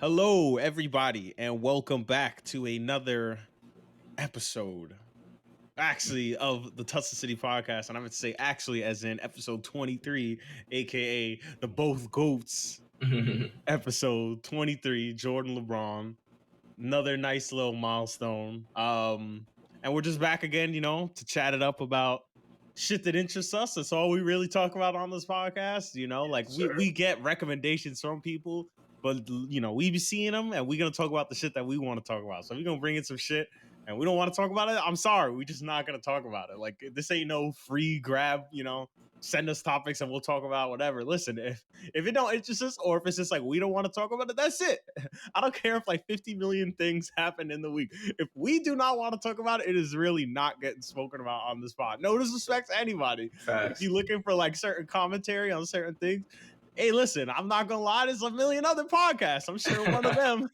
Hello, everybody, and welcome back to another episode, actually, of the Tussa City podcast. And I would say actually, as in episode 23, aka the Both Goats episode 23, Jordan LeBron. Another nice little milestone. And we're just back again, to chat it up about shit that interests us. That's all we really talk about on this podcast. Like we get recommendations from people, but we be seeing them and we're gonna talk about the shit that we want to talk about. So we're gonna bring in some shit and we don't want to talk about it. I'm sorry, we're just not gonna talk about it. Like this ain't no free grab, send us topics and we'll talk about whatever. Listen, if it don't interest us or if it's just like we don't want to talk about it, that's it. I don't care if like 50 million things happen in the week. If we do not want to talk about it, it is really not getting spoken about on this pod. No disrespect to anybody. Facts. If you're looking for like certain commentary on certain things, hey, listen, I'm not gonna lie, there's a million other podcasts. I'm sure one of them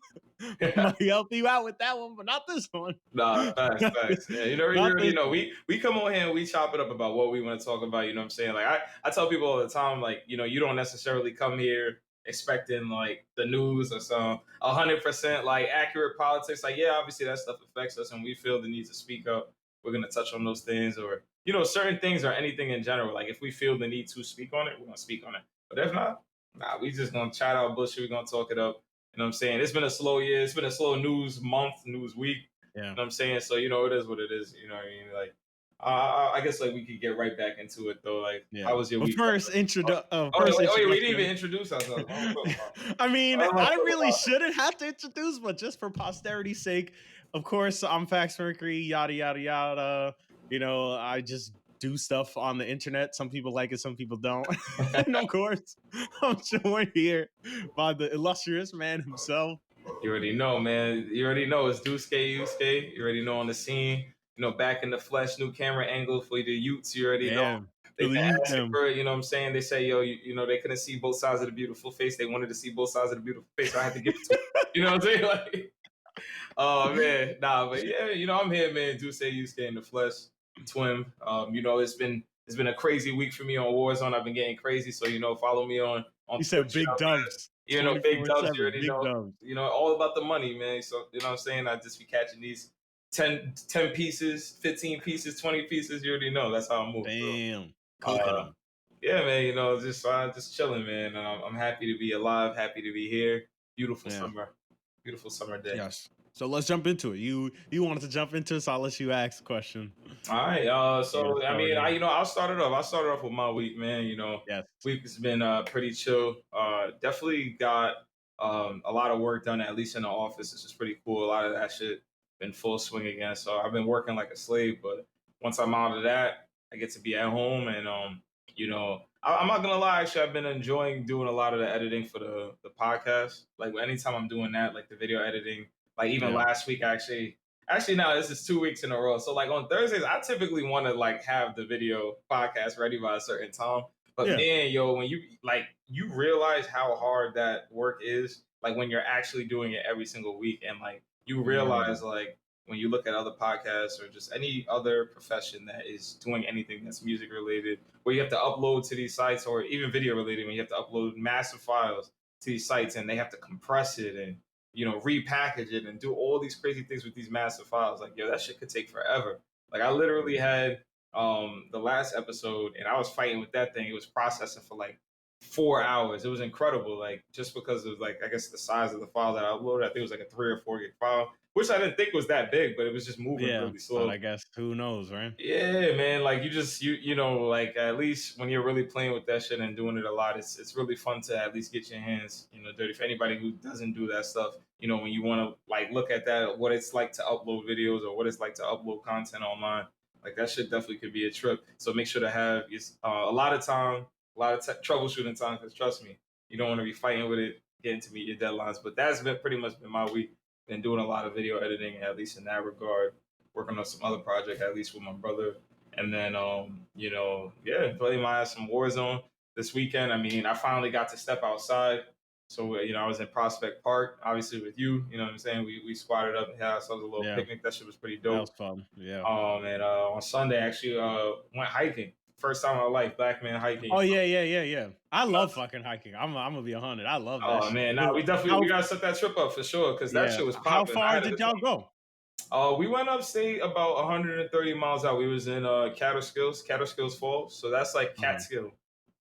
might help you out with that one, but not this one. Nah, facts. Yeah, you already know. We come on here and we chop it up about what we want to talk about. You know what I'm saying? Like I tell people all the time, like, you don't necessarily come here expecting like the news or some 100% like accurate politics. Like, yeah, obviously that stuff affects us and we feel the need to speak up. We're gonna touch on those things or certain things or anything in general. Like if we feel the need to speak on it, we're gonna speak on it. But if not, we just gonna chat out bullshit. We're gonna talk it up. You know what I'm saying? It's been a slow year. It's been a slow news month, news week. Yeah. You know what I'm saying? So, it is what it is. You know what I mean? Like, I guess like we could get right back into it though. Like, how was your week? First, we didn't even introduce ourselves. I mean, I really shouldn't have to introduce, but just for posterity's sake, of course, I'm Fax Mercury, yada, yada, yada. I just do stuff on the internet. Some people like it, some people don't. And of course, I'm joined here by the illustrious man himself. You already know, man. You already know it's Duske. You already know on the scene. Back in the flesh, new camera angle for the youths. You already know. They've been asking for it, you know what I'm saying? They say, yo, they couldn't see both sides of the beautiful face. They wanted to see both sides of the beautiful face. So I had to give it to them. You know what I'm saying? Like, oh, man. Nah, but yeah, I'm here, man. Yusuke in the flesh, twin. It's been a crazy week for me on Warzone. I've been getting crazy. So, follow me on You said big dumps. Big dubs, you already know. All about the money, man. So, you know what I'm saying? I just be catching these 10 pieces, 15 pieces, 20 pieces. You already know. That's how I move. Damn. Yeah, man, just chilling, man. I'm happy to be alive, happy to be here. Beautiful summer day. Yes. So let's jump into it. You wanted to jump into it, so I'll let you ask the question. All right. I'll start it off. I'll start it off with my week, man. Yes. Week has been pretty chill. Definitely got a lot of work done, at least in the office. This is pretty cool. A lot of that shit been full swing again. So I've been working like a slave, but once I'm out of that, I get to be at home and I'm not gonna lie, actually I've been enjoying doing a lot of the editing for the podcast. Like anytime I'm doing that, like the video editing, like even last week actually now this is 2 weeks in a row. So like on Thursdays, I typically want to like have the video podcast ready by a certain time. But man, when you realize how hard that work is, like when you're actually doing it every single week and like you realize like when you look at other podcasts or just any other profession that is doing anything that's music related, where you have to upload to these sites or even video related, when you have to upload massive files to these sites and they have to compress it and, repackage it and do all these crazy things with these massive files. Like, that shit could take forever. Like I literally had the last episode and I was fighting with that thing. It was processing for like 4 hours. It was incredible. Like just because of like, I guess the size of the file that I uploaded, I think it was like a 3 or 4 gig file, which I didn't think was that big, but it was just moving really slow. But I guess who knows, right? Yeah, man. Like like at least when you're really playing with that shit and doing it a lot, it's really fun to at least get your hands, dirty. For anybody who doesn't do that stuff, when you want to like look at that, what it's like to upload videos or what it's like to upload content online, like that shit definitely could be a trip. So make sure to have a lot of time, a lot of troubleshooting time, because trust me, you don't want to be fighting with it, getting to meet your deadlines. But that's been pretty much been my week. Been doing a lot of video editing, at least in that regard. Working on some other project, at least with my brother. And then, playing my ass some Warzone this weekend. I mean, I finally got to step outside. So, I was in Prospect Park, obviously with you. You know what I'm saying? We squatted up and had ourselves a little picnic. That shit was pretty dope. That was fun. Yeah. And on Sunday, actually, went hiking. first time in my life, black man hiking. Oh yeah. I love fucking hiking. I'm gonna be 100. I love that Oh shit. man, nah, How we gotta set that trip up for sure because that yeah? shit was How popping. I far had a did good y'all time. go? We went upstate about 130 miles out. We was in Catskills Falls. So that's like Uh-huh.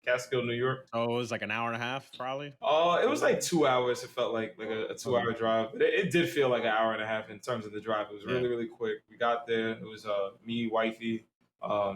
Catskill, New York. Oh, it was like an hour and a half, probably. It was like 2 hours. It felt like a Okay. 2 hour drive, but it did feel like an hour and a half in terms of the drive. It was Yeah. really really quick. We got there. It was me, wifey,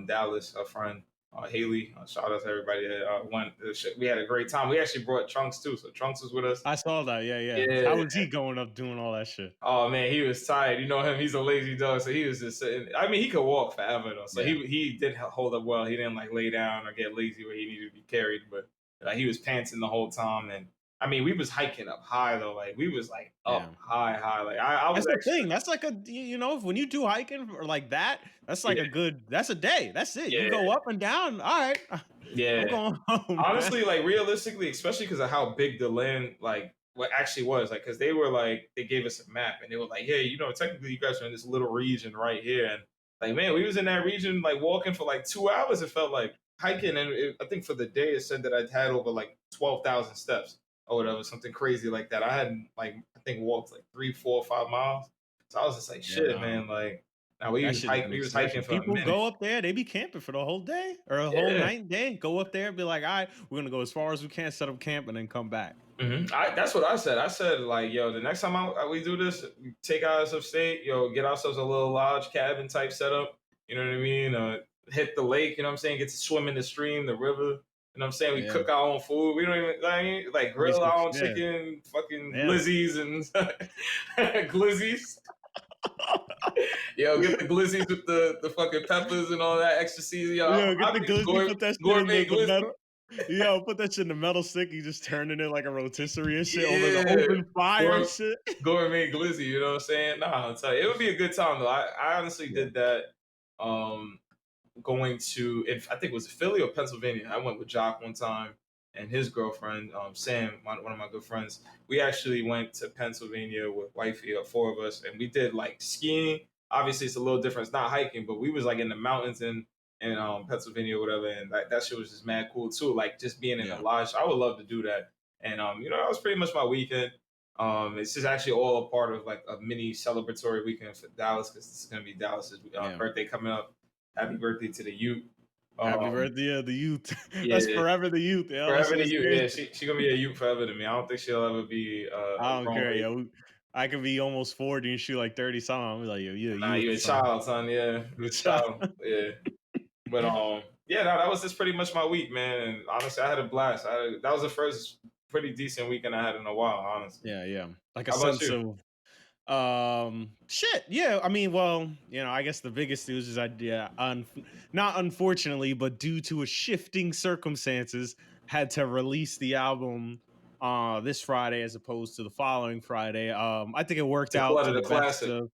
Dallas, a friend, Haley. Shout out to everybody that went. We had a great time. We actually brought Trunks too, so Trunks was with us. I saw that. Yeah. Yeah. How was he going up doing all that shit? Oh man, he was tired. You know him; he's a lazy dog, so he was just sitting. I mean, he could walk forever though, so Yeah. he did hold up well. He didn't like lay down or get lazy where he needed to be carried, but he was panting the whole time. And I mean, we was hiking up high though, like we was like Yeah. up high. Like I was That's the actually thing. That's like when you do hiking or like that, that's like yeah that's a day. That's it. You yeah go up and down. All right. I'm yeah. going home, man. Honestly, like realistically, especially because of how big the land like what actually was, like because they were like they gave us a map and they were like, hey, technically you guys are in this little region right here, and like man, we was in that region like walking for like 2 hours. It felt like hiking, and I think for the day it said that I'd had over like 12,000 steps or whatever, something crazy like that. I had like I think walked like 3, 4, 5 miles, so I was just like, Yeah, shit, no. man, like. Now That shit is an we was hiking excursion. for a People minute. go up there, they be camping for the whole day or a whole Yeah. night day. Go up there, be like, all right, we're gonna go as far as we can, set up camp, and then come back. That's what I said. I said like, yo, the next time we do this, we take ours upstate, get ourselves a little lodge cabin type setup. You know what I mean? Hit the lake. You know what I'm saying? Get to swim in the stream, the river. You know what I'm saying? We Yeah. cook our own food. We don't even like Get grill some, our own yeah. chicken, fucking Yeah. glizzies and glizzies. Yo, get the glizzies with the fucking peppers and all that extra season. Yo, Yo, get I the think glizzy, put that shit in gourmet the glizzy. metal. Yo, put that shit in the metal stick. You just turning it like a rotisserie and shit over the Yeah. open fire and shit. Gourmet glizzy, you know what I'm saying? Nah, I'll tell you, it would be a good time though. I honestly Yeah. did that. Going to, I think it was Philly or Pennsylvania. I went with Jock one time and his girlfriend, Sam, one of my good friends. We actually went to Pennsylvania with wifey, four of us, and we did like skiing. Obviously, it's a little different. It's not hiking, but we was like in the mountains in Pennsylvania or whatever, and that shit was just mad cool too. Like just being in a Yeah. lodge, I would love to do that. And that was pretty much my weekend. It's just actually all a part of like a mini celebratory weekend for Dallas because this is gonna be Dallas's birthday coming up. Happy birthday to the youth. Happy birthday, the youth. That's Yeah, forever the youth. Yeah, that forever shit the is youth. crazy. Yeah, she gonna be a youth forever to me. I don't think she'll ever be I a don't grown care, lady. yo. I could be almost 40 and shoot like 30 something. I'm like, yo, you a Nah, you youth, a son. child, son. Yeah, you You a child. child. Yeah. But yeah, no, that was just pretty much my week, man. And honestly, I had a blast. That was the first pretty decent weekend I had in a while, honestly. Yeah. Like a How about sense you? of shit. Yeah, I mean, well, I guess the biggest news is not unfortunately, but due to a shifting circumstances, had to release the album this Friday as opposed to the following Friday. I think it worked The out to clutter, the the best classic. of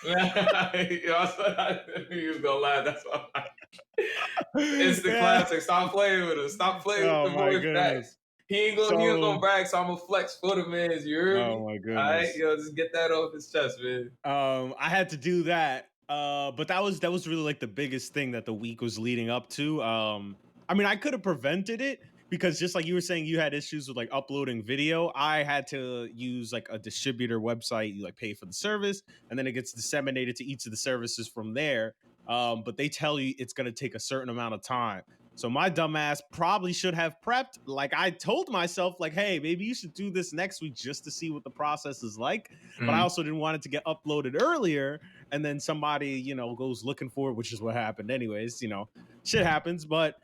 I knew you was gonna laugh. That's why. It's the yeah. classic. Stop playing with us. Stop playing with Oh the my boy goodness. facts. He ain't gonna So, brag, so I'm gonna flex for the man. You heard oh me? my All right, goodness. just get that off his chest, man. I had to do that. But that was really like the biggest thing that the week was leading up to. I mean, I could have prevented it because just like you were saying, you had issues with like uploading video. I had to use like a distributor website. You like pay for the service, and then it gets disseminated to each of the services from there. But they tell you it's gonna take a certain amount of time. So my dumbass probably should have prepped. Like I told myself, like, hey, maybe you should do this next week just to see what the process is like. But I Mhm. also didn't want it to get uploaded earlier, and then somebody, goes looking for it, which is what happened anyways. Shit happens. But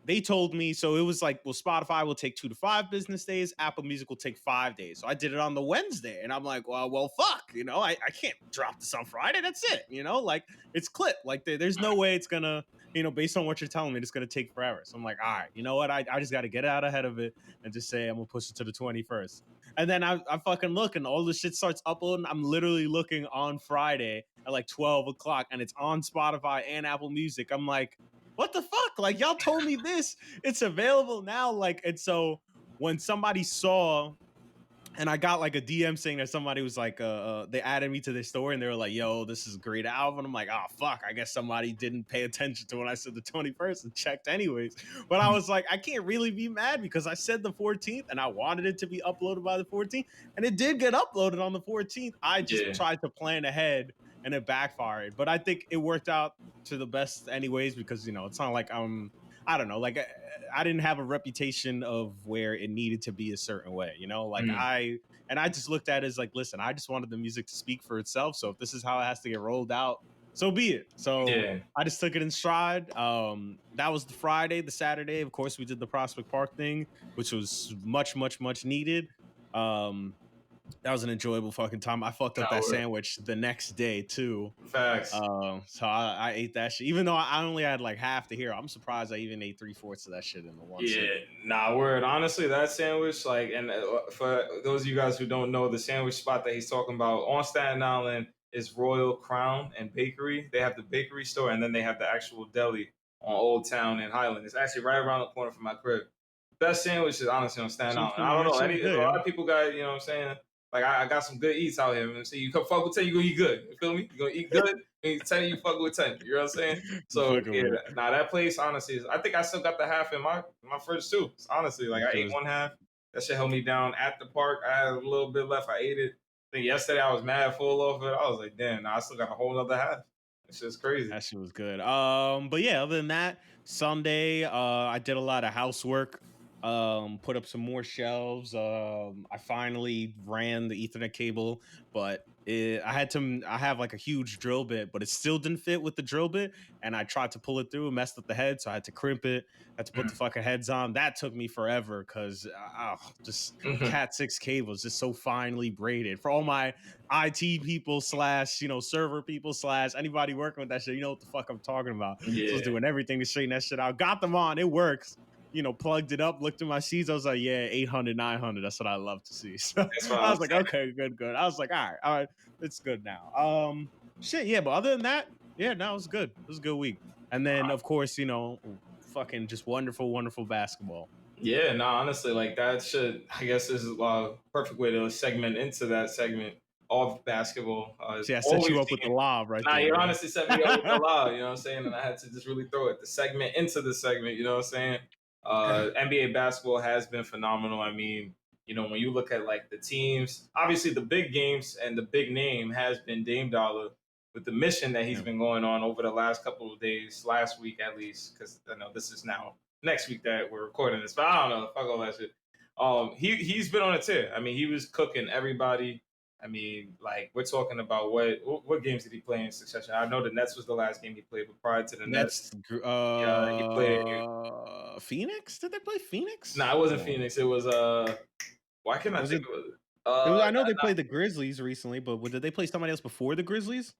they told me, so it was like, well, Spotify will take 2 to 5 business days, Apple Music will take 5 days. So I did it on the Wednesday, and I'm like, well fuck, I can't drop this on Friday. That's it. Like it's clipped. Like there's no way it's gonna, based on what you're telling me, it's gonna take forever. So I'm like, all right, you know what, I just got to get out ahead of it and just say I'm gonna push it to the 21st. And then I fucking look, and all the shit starts uploading. I'm literally looking on Friday at like 12 o'clock, and it's on Spotify and Apple Music. I'm like, what the fuck? Like, y'all told me this. It's available now. Like, and so when somebody saw And I got like a DM saying that somebody was like, they added me to their story and they were like, yo, this is a great album. I'm like, oh, fuck. I guess somebody didn't pay attention to when I said the 21st and checked anyways. But I was like, I can't really be mad because I said the 14th and I wanted it to be uploaded by the 14th. And it did get uploaded on the 14th. I just Yeah, tried to plan ahead and it backfired. But I think it worked out to the best anyways because, it's not like I don't know, like I didn't have a reputation of where it needed to be a certain way, like mm, I just looked at it as like, listen, I just wanted the music to speak for itself. So if this is how it has to get rolled out, so be it. So yeah. I just took it in stride. That was the Friday. The Saturday, of course, we did the Prospect Park thing, which was much, much, much needed. Um, that was an enjoyable fucking time. I fucked up Nah, that sandwich the next day too. facts. So I ate that shit. Even though I only had like half the hero, I'm surprised I even ate 3/4 of that shit in the one Yeah, sitting. nah, word. Honestly, that sandwich, like, and for those of you guys who don't know, the sandwich spot that he's talking about on Staten Island is Royal Crown and Bakery. They have the bakery store, and then they have the actual deli on Old Town in Highland. It's actually right around the corner from my crib. Best sandwich is honestly on Staten Island. I don't That know. shit was A good, lot yo. of people got, you know what I'm saying? Like, I got some good eats out here. So you come fuck with 10, you gonna eat good. You feel me? You gonna eat good, and you 10, you fuck with 10. You know what I'm saying? You So fucking yeah, with nah, that place honestly is. I think I still got the half in my fridge too. Honestly, like it. I ate Was one half. That shit held me down at the park. I had a little bit left. I ate it. I think yesterday I was mad full of it. I was like, damn, nah, I still got a whole other half. It's just crazy. That shit was good. But yeah, other than that, Sunday, I did a lot of housework. Put up some more shelves. I finally ran the Ethernet cable, but I have like a huge drill bit, but it still didn't fit with the drill bit. And I tried to pull it through, messed up the head, so I had to crimp it. Had to put the fucking heads on. That took me forever because just Mhm. Cat 6 cables just so finely braided for all my IT people slash server people slash anybody working with that shit. You know what the fuck I'm talking about. So I was Yeah, doing everything to straighten that shit out. Got them on. It works. Plugged it up, looked at my seeds. I was like, yeah, 800, 900. That's what I love to see. So that's what I I'm was like, saying. okay, good, good. I was like, all right, it's good now. Shit, yeah. But other than that, yeah, no, it was good. It was a good week. And then, of course, fucking just wonderful, wonderful basketball. Yeah, no, honestly, like that should, I guess, this is a perfect way to segment into that segment of basketball. It's See, I set always you up with the being, lob right nah, there, you bro. honestly set me up with the lob, you know what I'm saying? And I had to just really throw it, the segment into the segment, you know what I'm saying? NBA basketball has been phenomenal. I mean, when you look at like the teams, obviously the big games and the big name has been Dame Dollar with the mission that he's Yeah. been going on over the last couple of days, last week at least, because I know this is now next week that we're recording this, but I don't know, fuck all that shit. He's been on a tear. I mean, he was cooking everybody. I mean, like we're talking about what games did he play in succession? I know the Nets was the last game he played, but prior to the Nets, That's he played. Phoenix. Did they play Nah, Phoenix? it wasn't No, Phoenix. It was why can't I was think it? of it? It was. I know Nah, they nah. played the Grizzlies recently, but did they play somebody else before the Grizzlies?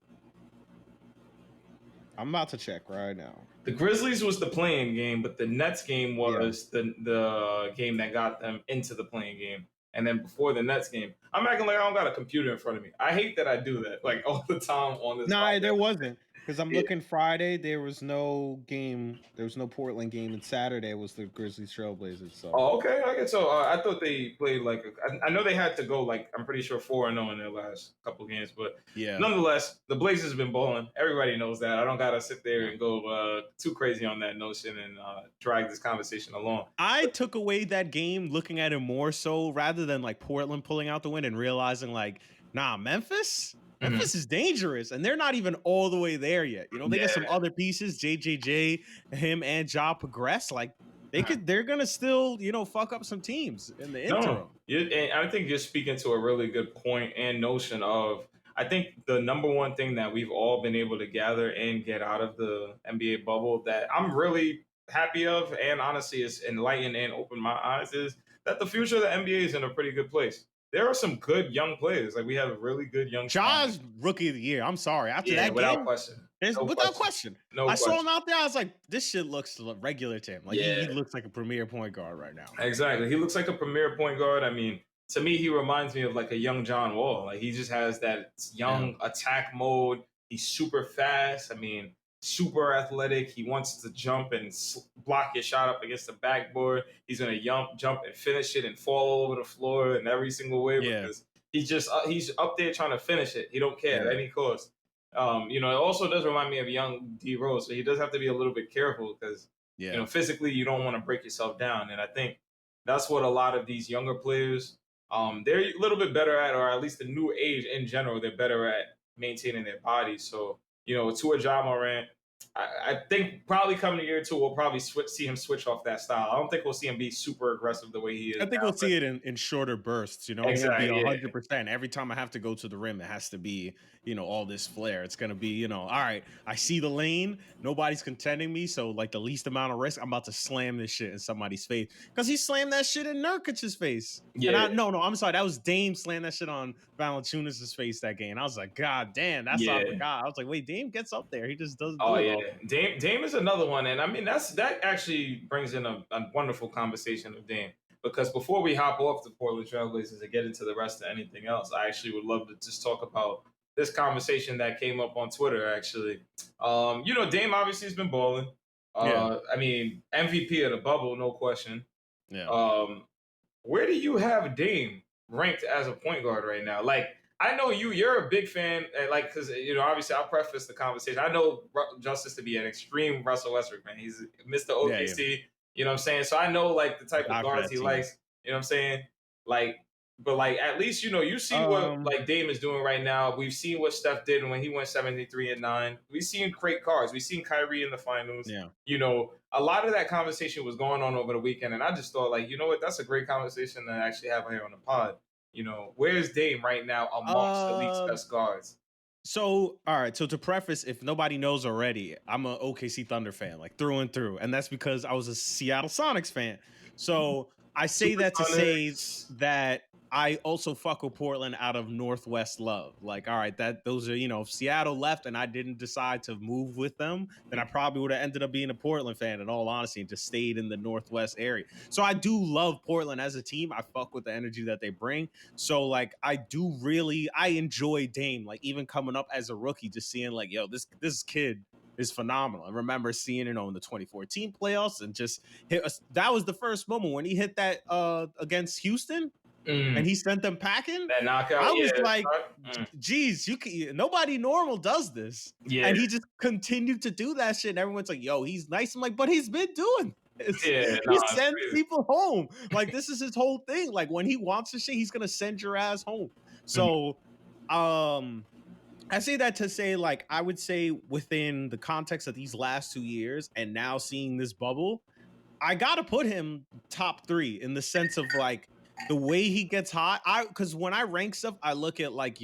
I'm about to check right now. The Grizzlies was the playing game, but the Nets game Yeah, was the game that got them into the playing game. And then before the Nets game, I'm acting like I don't got a computer in front of me. I hate that I do that, like all the time on this no, there podcast. wasn't because I'm Yeah. looking Friday. There was no game. There was no Portland game, and Saturday was the Grizzlies Trailblazers. So Oh, okay. I guess so. I thought they played like I know they had to go like I'm pretty sure 4-0 in their last couple games, but yeah, nonetheless, the Blazers have been balling. Everybody knows that. I don't gotta sit there yeah. and go too crazy on that notion and drag this conversation along. I took away that game looking at it more so rather than like Portland pulling out the win and realizing like, nah, Memphis. Mhm. Memphis is dangerous, and they're not even all the way there yet. They get some Yeah. other pieces. JJJ, him, and Ja progress. Like they're gonna still, fuck up some teams in the No, interim. and I think you're speaking to a really good point and notion of. I think the number one thing that we've all been able to gather and get out of the NBA bubble that I'm really happy of, and honestly, is enlightened and opened my eyes, is that the future of the NBA is in a pretty good place. There are some good young players. Like we have really good young talent. Ja's rookie of the year. I'm sorry. After Yeah, that without game, question. there's No without question. question. No I saw question. him out there. I was like, this shit looks regular to him. Like he Yeah. looks like a premier point guard right now. Exactly. He looks like a premier point guard. I mean, to me, he reminds me of like a young John Wall. Like he just has that Yeah. young attack mode. He's super fast. I mean, super athletic. He wants to jump and block your shot up against the backboard. He's gonna jump and finish it and fall all over the floor in every single way Yeah, because he's up there trying to finish it. He don't care at yeah, any cost. You know, it also does remind me of young D Rose, so he does have to be a little bit careful because you yeah. know physically you don't want to break yourself down, and I think that's what a lot of these younger players they're a little bit better at, or at least the new age in general, they're better at maintaining their bodies. So you know, to a Ja Morant, I think probably coming year two, we'll probably see him switch off that style. I don't think we'll see him be super aggressive the way he I is think now. we'll But see it in shorter bursts. It won't be exactly, yeah, 100%. Every time I have to go to the rim, it has to be, all this flair. It's gonna be, all right, I see the lane, nobody's contending me, so like the least amount of risk, I'm about to slam this shit in somebody's face. Because he slammed that shit in Nurkic's face. And yeah, I'm sorry, that was Dame slammed that shit on Valanciunas' face that game. I was like, God damn, that's what I yeah. forgot. I was like, wait, Dame gets up there. He just doesn't Oh do it yeah, all. Dame is another one, and I mean that actually brings in a wonderful conversation of Dame because before we hop off the Portland Trailblazers and get into the rest of anything else, I actually would love to just talk about this conversation that came up on Twitter. Actually, you know, Dame obviously has been balling. Yeah, I mean, MVP of the bubble, no question. yeah. Um, where do you have Dame ranked as a point guard right now? Like, I know you're a big fan, like, because you know, obviously, I'll preface the conversation. I know Justice to be an extreme Russell Westbrook fan. He's Mr. Yeah, yeah. OKC. You know what I'm saying? So I know like the type of Die for guards that he team. likes. You know what I'm saying? Like, but like at least you know you see what Um, like Dame is doing right now. We've seen what Steph did when he went 73-9. We've seen great cards. We've seen Kyrie in the finals. yeah. You know, a lot of that conversation was going on over the weekend, and I just thought, like, you know what, that's a great conversation to actually have here on the pod. You know, where's Dame right now amongst the league's Um, best guards? So, all right. So to preface, if nobody knows already, I'm a OKC Thunder fan, like through and through, and that's because I was a Seattle Sonics fan. So I say that to say Supersonics. that I also fuck with Portland out of Northwest love. Like, all right, that those are if Seattle left and I didn't decide to move with them, then I probably would have ended up being a Portland fan. In all honesty, and just stayed in the Northwest area. So I do love Portland as a team. I fuck with the energy that they bring. So like I enjoy Dame, like even coming up as a rookie, just seeing like, yo, this kid is phenomenal. I remember seeing it in the 2014 playoffs and just hit us. That was the first moment when he hit that against Houston Mm, and he sent them packing. that knockout, I yeah. was like, Mm, geez, nobody normal does this. yeah, And he just continued to do that shit. And everyone's like, yo, he's nice. I'm like, but he's been doing this. yeah, He nah, it's sends crazy. people home. Like, this is his whole thing. Like, when he wants to shit, he's gonna send your ass home. Mm, So I say that to say, like, I would say within the context of these last 2 years and now seeing this bubble, I gotta put him top three in the sense of like the way he gets hot. Because when I rank stuff, I look at like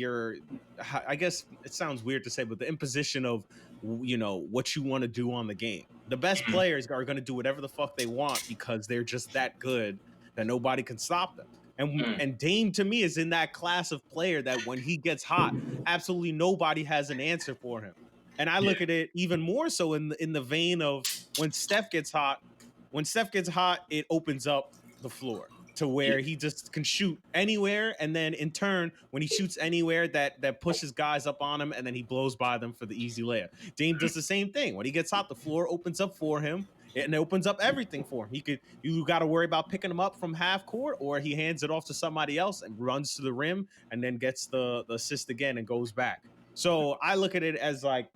I guess it sounds weird to say, but the imposition of what you want to do on the game. The best mm, players are going to do whatever the fuck they want because they're just that good that nobody can stop them. And mm, and Dame to me is in that class of player that when he gets hot, absolutely nobody has an answer for him. And I yeah, look at it even more so in the vein of when Steph gets hot. When Steph gets hot, it opens up the floor to yeah, where he just can shoot anywhere, and then in turn, when he shoots anywhere, that pushes guys up on him, and then he blows by them for the easy layup. Dame does the same thing. When he gets hot, the floor opens up for him, and it opens up everything for him. You got to worry about picking him up from half court, or he hands it off to somebody else and runs to the rim, and then gets the assist again and goes back. So I look at it as like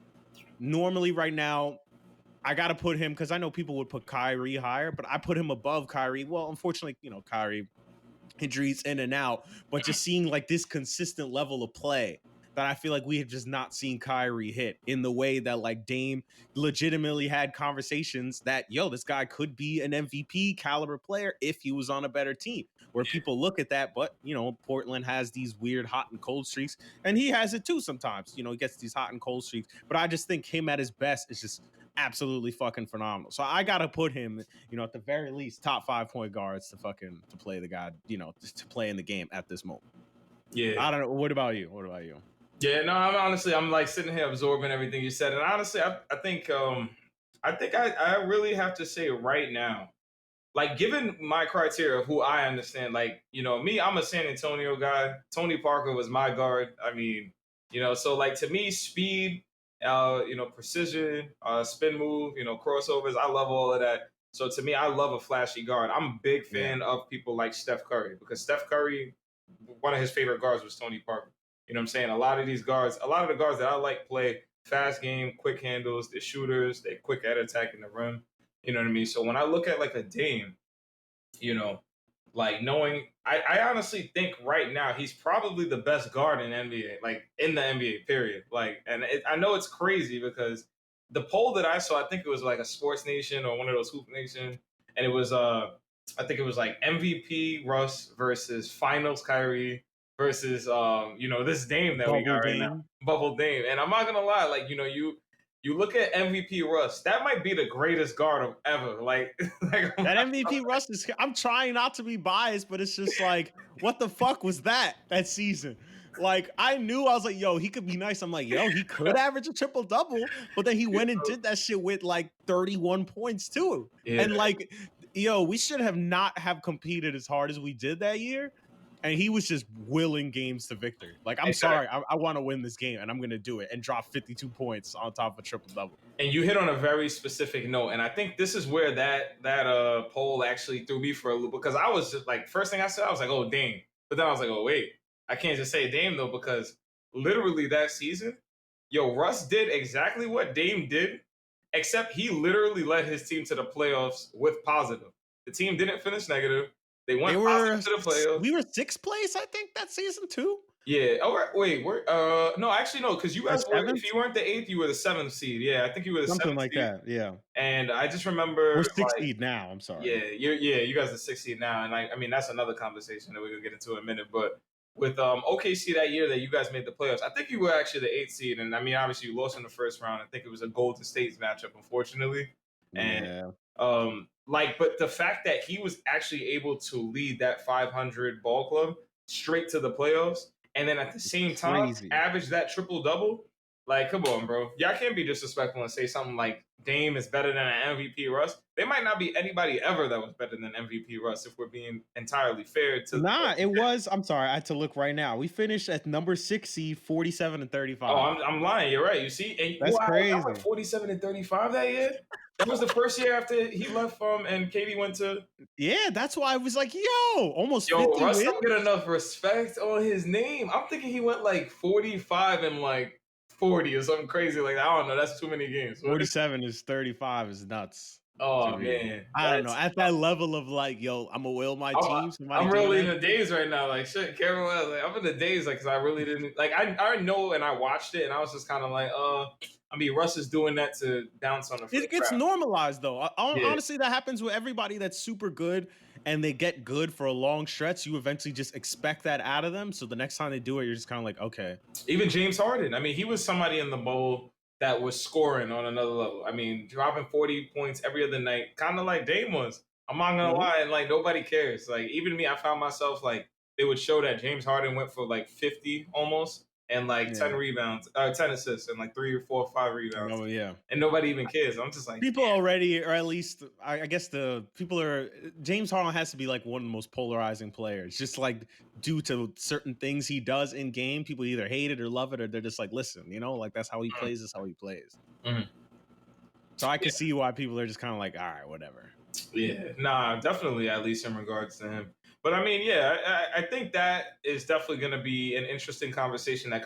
normally right now I got to put him because I know people would put Kyrie higher, but I put him above Kyrie. Well, unfortunately, Kyrie injuries in and out, but just seeing like this consistent level of play that I feel like we have just not seen Kyrie hit in the way that like Dame legitimately had conversations that, yo, this guy could be an MVP caliber player if he was on a better team. Where people look at that, but Portland has these weird hot and cold streaks, and he has it too sometimes. He gets these hot and cold streaks, but I just think him at his best is just absolutely fucking phenomenal. So I gotta put him, at the very least, top 5 point guards to play the guy, to play in the game at this moment. yeah. I don't know. What about you? What about you? Yeah, no, I'm honestly, I'm like sitting here absorbing everything you said, and honestly, I think I really have to say right now, like, given my criteria of who I understand, like, you know, me, I'm a San Antonio guy. Tony Parker was my guard. I mean, you know, so like to me, speed. precision, spin move, crossovers. I love all of that. So to me, I love a flashy guard. I'm a big Yeah. fan of people like Steph Curry because Steph Curry, one of his favorite guards was Tony Parker. You know what I'm saying? A lot of these guards, a lot of the guards that I like play fast game, quick handles, they're shooters, they're quick at attacking the rim. You know what I mean? So when I look at like a Dame, you know, like knowing, I honestly think right now he's probably the best guard in NBA, like in the NBA period. Like, and I know it's crazy because the poll that I saw, I think it was like a Sports Nation or one of those Hoop Nation, and it was I think it was like MVP Russ versus Finals Kyrie versus this Dame that we got Bubble right now, Dame. Bubble Dame. And I'm not gonna lie, like you look at MVP Russ, that might be the greatest guard of ever. Like, like That MVP Russ is. I'm trying not to be biased, but it's just like, what the fuck was that season? Like, I knew I was like, yo, he could be nice. I'm like, yo, he could average a triple double, but then he went and did that shit with like 31 points too. yeah, And like, yo, we should have not have competed as hard as we did that year. And he was just willing games to victory. Like, I'm exactly. sorry, I want to win this game, and I'm gonna do it and drop 52 points on top of a triple double. And you hit on a very specific note, and I think this is where that poll actually threw me for a loop because I was just like, first thing I said, I was like, oh Dame, but then I was like, oh wait, I can't just say Dame though because literally that season, yo, Russ did exactly what Dame did, except he literally led his team to the playoffs with positive. The team didn't finish negative. They went positive to the playoffs. We were sixth place, I think, that season too. Yeah. Oh wait. We're no, actually no, because you Or guys were. seventh, If you weren't the eighth, you were the seventh seed. Yeah, I think you were the something seventh like seed. that. Yeah, And I just remember we're sixth like, seed now. I'm sorry. you guys are 16 now, and I mean that's another conversation that we're gonna get into in a minute. But with OKC that year that you guys made the playoffs, I think you were actually the eighth seed, and I mean obviously you lost in the first round. I think it was a Golden State matchup, unfortunately, and Yeah, but the fact that he was actually able to lead that 500 ball club straight to the playoffs, and then at the same time crazy. average that triple double. Like, come on, bro. Y'all can't be disrespectful and say something like Dame is better than an MVP Russ. There might not be anybody ever that was better than MVP Russ if we're being entirely fair to. Nah, it was. I'm sorry, I had to look right now. We finished at number 6 seed, 47 and Oh, 35. I'm lying. You're right. You see, and That's wow, crazy. I went 47 and 35 that year. That was the first year after he left and Katie went to. Yeah, that's why I was like, yo, almost Yo, 50 Russ wins. don't get enough respect on his name. I'm thinking he went like 45 and like 40 or something crazy like that. I don't know. That's too many games. 47 is 35 is nuts. Oh man, I don't know. At that level of like, yo, I'm gonna will my team. I'm really in the days right now. Like shit, Cameron. Like I'm in the days, like, because I really didn't like. I know, and I watched it, and I was just kind of like, I mean, Russ is doing that to bounce on the. It gets normalized though. Yeah. Honestly, that happens with everybody that's super good and they get good for a long stretch. You eventually just expect that out of them. So the next time they do it, you're just kind of like, okay. Even James Harden. I mean, he was somebody in the bowl that was scoring on another level. I mean, dropping 40 points every other night, kind of like Dame was. I'm not gonna lie, and like nobody cares. Like even me, I found myself like they would show that James Harden went for like 50 almost and like 10 rebounds, 10 assists and like 3 or 4 or 5 rebounds. Oh yeah, and nobody even cares. I'm just like people already, or at least I guess the people are. James Harden has to be like one of the most polarizing players, just like due to certain things he does in game. People either hate it or love it, or they're just like, listen, like that's how he plays. That's how he plays. Mhm. So I can see why people are just kind of like, all right, whatever. Yeah, nah, definitely, at least in regards to him. But I mean, yeah, I think that is definitely going to be an interesting conversation that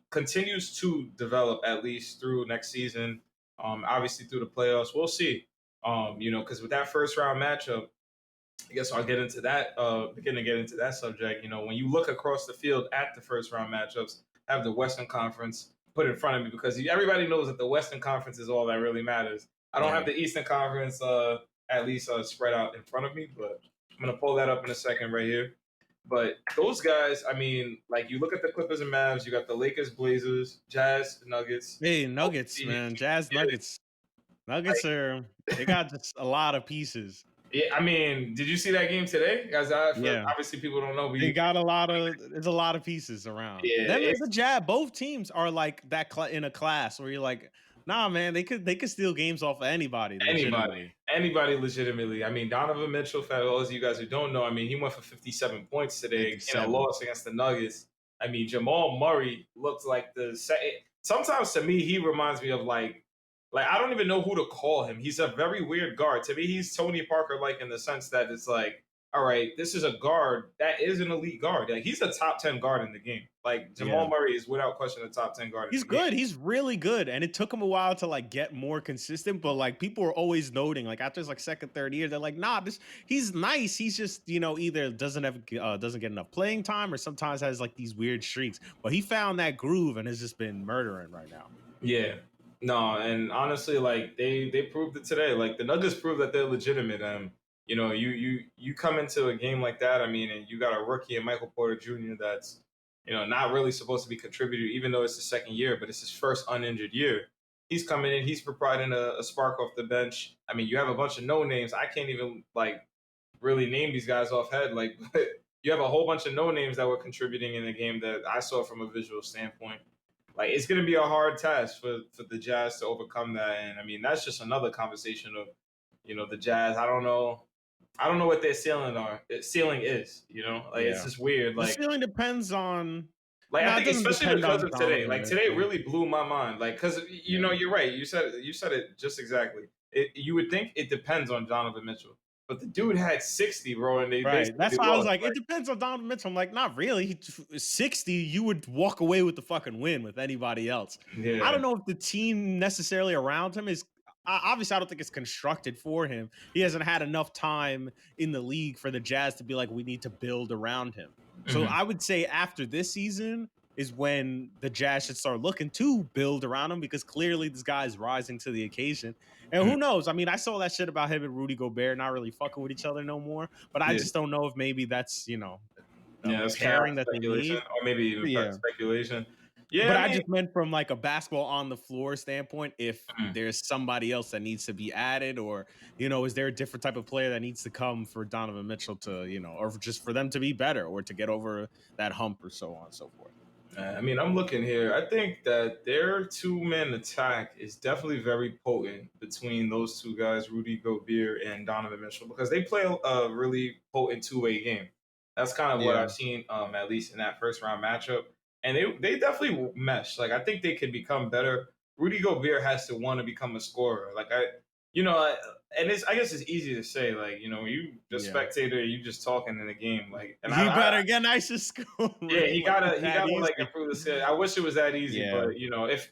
continues to develop at least through next season. Obviously through the playoffs, we'll see. Because with that first round matchup, I guess I'll get into that. Begin to get into that subject. When you look across the field at the first round matchups, have the Western Conference put in front of me because everybody knows that the Western Conference is all that really matters. I don't have the Eastern Conference at least spread out in front of me, but I'm gonna pull that up in a second right here. But those guys, I mean, like you look at the Clippers and Mavs, you got the Lakers, Blazers, Jazz, Nuggets. Hey, Nuggets, man, Jazz Nuggets. Nuggets they got just a lot of pieces. Yeah, I mean, did you see that game today? Guys, obviously people don't know. But they got there's a lot of pieces around. Yeah, the Jazz, both teams are like that in a class where you're like, nah, man, they could steal games off of anybody. Anybody legitimately. I mean, Donovan Mitchell, for all of you guys who don't know, I mean, he went for 57 points today in a loss against the Nuggets. I mean, Jamal Murray looked like sometimes to me he reminds me of like I don't even know who to call him. He's a very weird guard. To me, he's Tony Parker like in the sense that it's like, all right, this is a guard that is an elite guard. Like he's a top 10 guard in the game. Like Yeah. Jamal Murray is without question a top 10 guard in He's the game. good. He's really good. And it took him a while to like get more consistent, but like people are always noting, like after his like second, third year, they're like, nah, this he's nice. He's just, either doesn't get enough playing time or sometimes has like these weird streaks. But he found that groove and has just been murdering right now. Yeah. No, and honestly, like they proved it today. Like the Nuggets proved that they're legitimate. You come into a game like that. I mean, and you got a rookie and Michael Porter Jr. That's not really supposed to be contributing, even though it's the second year, but it's his first uninjured year. He's coming in. He's providing a spark off the bench. I mean, you have a bunch of no names. I can't even like really name these guys off head. Like, but you have a whole bunch of no names that were contributing in the game that I saw from a visual standpoint. Like it's going to be a hard task for the Jazz to overcome that, and I mean that's just another conversation of the Jazz. I don't know what their ceiling is. Like it's Yeah. just weird. The Like ceiling depends on I it think doesn't especially depend because on of today. Donovan Like today Mitchell. really blew my mind. Like because Yeah. you're right. You said it just exactly. You would think it depends on Donovan Mitchell, but the dude had 60, bro, and they Right. basically That's why I was lost. like, it Like depends on Donovan Mitchell. I'm like, not really. 60, you would walk away with the fucking win with anybody else. I yeah, don't know if the team necessarily around him is obviously I don't think it's constructed for him. He hasn't had enough time in the league for the Jazz to be like, we need to build around him. So hmm I would say after this season is when the Jazz should start looking to build around him because clearly this guy is rising to the occasion. And who knows? I mean, I saw that shit about him and Rudy Gobert not really fucking with each other no more. But I yeah, just don't know if maybe that's a yeah. That's cap pairing that they speculation, need. or maybe even Yeah. speculation. Yeah, But I I mean. just meant from like a basketball on the floor standpoint, if Mhm. there's somebody else that needs to be added, or is there a different type of player that needs to come for Donovan Mitchell to, or just for them to be better or to get over that hump or so on and so forth. I mean, I'm looking here. I think that their two-man attack is definitely very potent between those two guys, Rudy Gobert and Donovan Mitchell, because they play a really potent two-way game. That's kind of what Yeah. I've seen, at least in that first round matchup, and they definitely mesh. Like I think they could become better. Rudy Gobert has to want to become a scorer. Like and I guess it's easy to say, like when you just Yeah. spectator, you just talking in the game, like, and He I better get nice to scoring. yeah, he Like it's gotta he that gotta like easy. improve the skill. I wish it was that easy, Yeah. but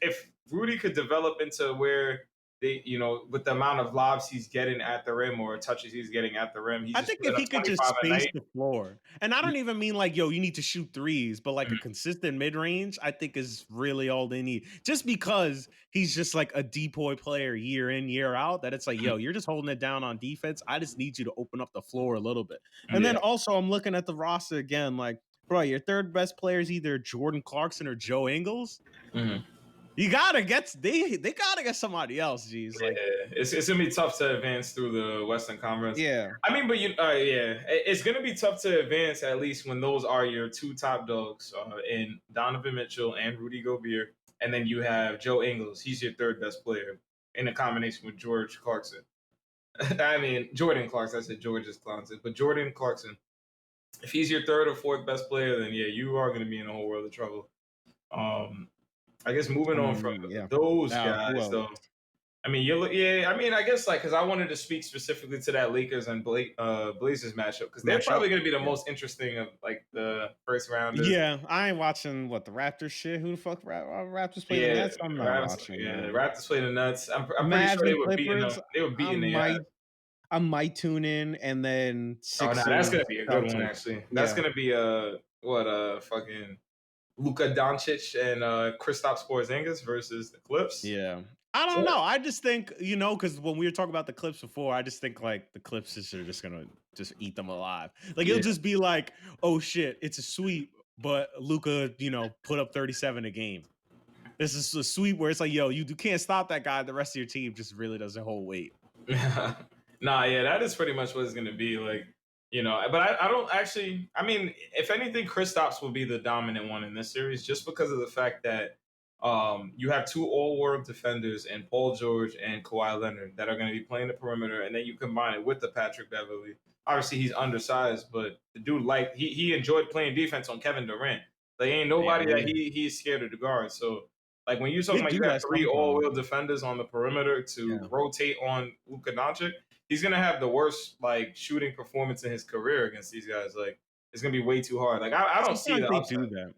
if Rudy could develop into where they, with the amount of lobs he's getting at the rim or touches he's getting at the rim, he's I just think if putting up he could just 25 a space night. the floor, and I don't even mean like, yo, you need to shoot threes, but like a Mhm, consistent mid range, I think is really all they need. Just because he's just like a depoy player year in, year out, that it's like, mhm. yo, you're just holding it down on defense. I just need you to open up the floor a little bit. And Yeah. then also, I'm looking at the roster again, like, bro, your third best player is either Jordan Clarkson or Joe Ingles. Mhm. You gotta get they gotta get somebody else, geez. Like, Yeah, it's gonna be tough to advance through the Western Conference. yeah, I mean, but yeah, it's gonna be tough to advance at least when those are your two top dogs, in Donovan Mitchell and Rudy Gobert, and then you have Joe Ingles. He's your third best player in a combination with George Clarkson. I mean, Jordan Clarkson. I said George's Clarkson, but Jordan Clarkson. If he's your third or fourth best player, then yeah, you are going to be in a whole world of trouble. Um, I guess moving on from yeah. those Now who guys, else? though. I mean, yeah. I mean, I guess like because I wanted to speak specifically to that Lakers and Blazers matchup because they're Matchup? probably going to be the Yeah. most interesting of like the first rounders. Yeah, I ain't watching what the Raptors shit. Who the fuck Raptors play the Yeah, Nets? I'm not watching yeah. that. Raptors play the Nuts. I'm pretty sure Mavs they and were beating them. Clippers. They were I beating the might I might tune in, and then Oh no, that's Sixers gonna be a good one Celtics. actually. That's Yeah, gonna be fucking Luka Doncic and Kristaps Porzingis versus the Clips. yeah. I don't So, know. I just think because when we were talking about the Clips before, I just think like the Clips are just gonna just eat them alive. Like it'll yeah, just be like, oh shit, it's a sweep, but Luca, put up 37 a game. This is a sweep where it's like, yo, you can't stop that guy. The rest of your team just really doesn't hold weight. nah, yeah, that is pretty much what it's gonna be like. But I don't actually. I mean, if anything, Kristaps will be the dominant one in this series, just because of the fact that you have two all-world defenders and Paul George and Kawhi Leonard that are going to be playing the perimeter, and then you combine it with the Patrick Beverly. Obviously, he's undersized, but the dude he enjoyed playing defense on Kevin Durant. Like ain't Yeah, nobody that he's scared of the guard. So Like when you're They talking about you do have that three sometimes. all-wheel defenders on the perimeter to Yeah. rotate on Luka Doncic, he's gonna have the worst like shooting performance in his career against these guys. Like it's gonna be way too hard. Like I don't see Sometimes the they upset. do that.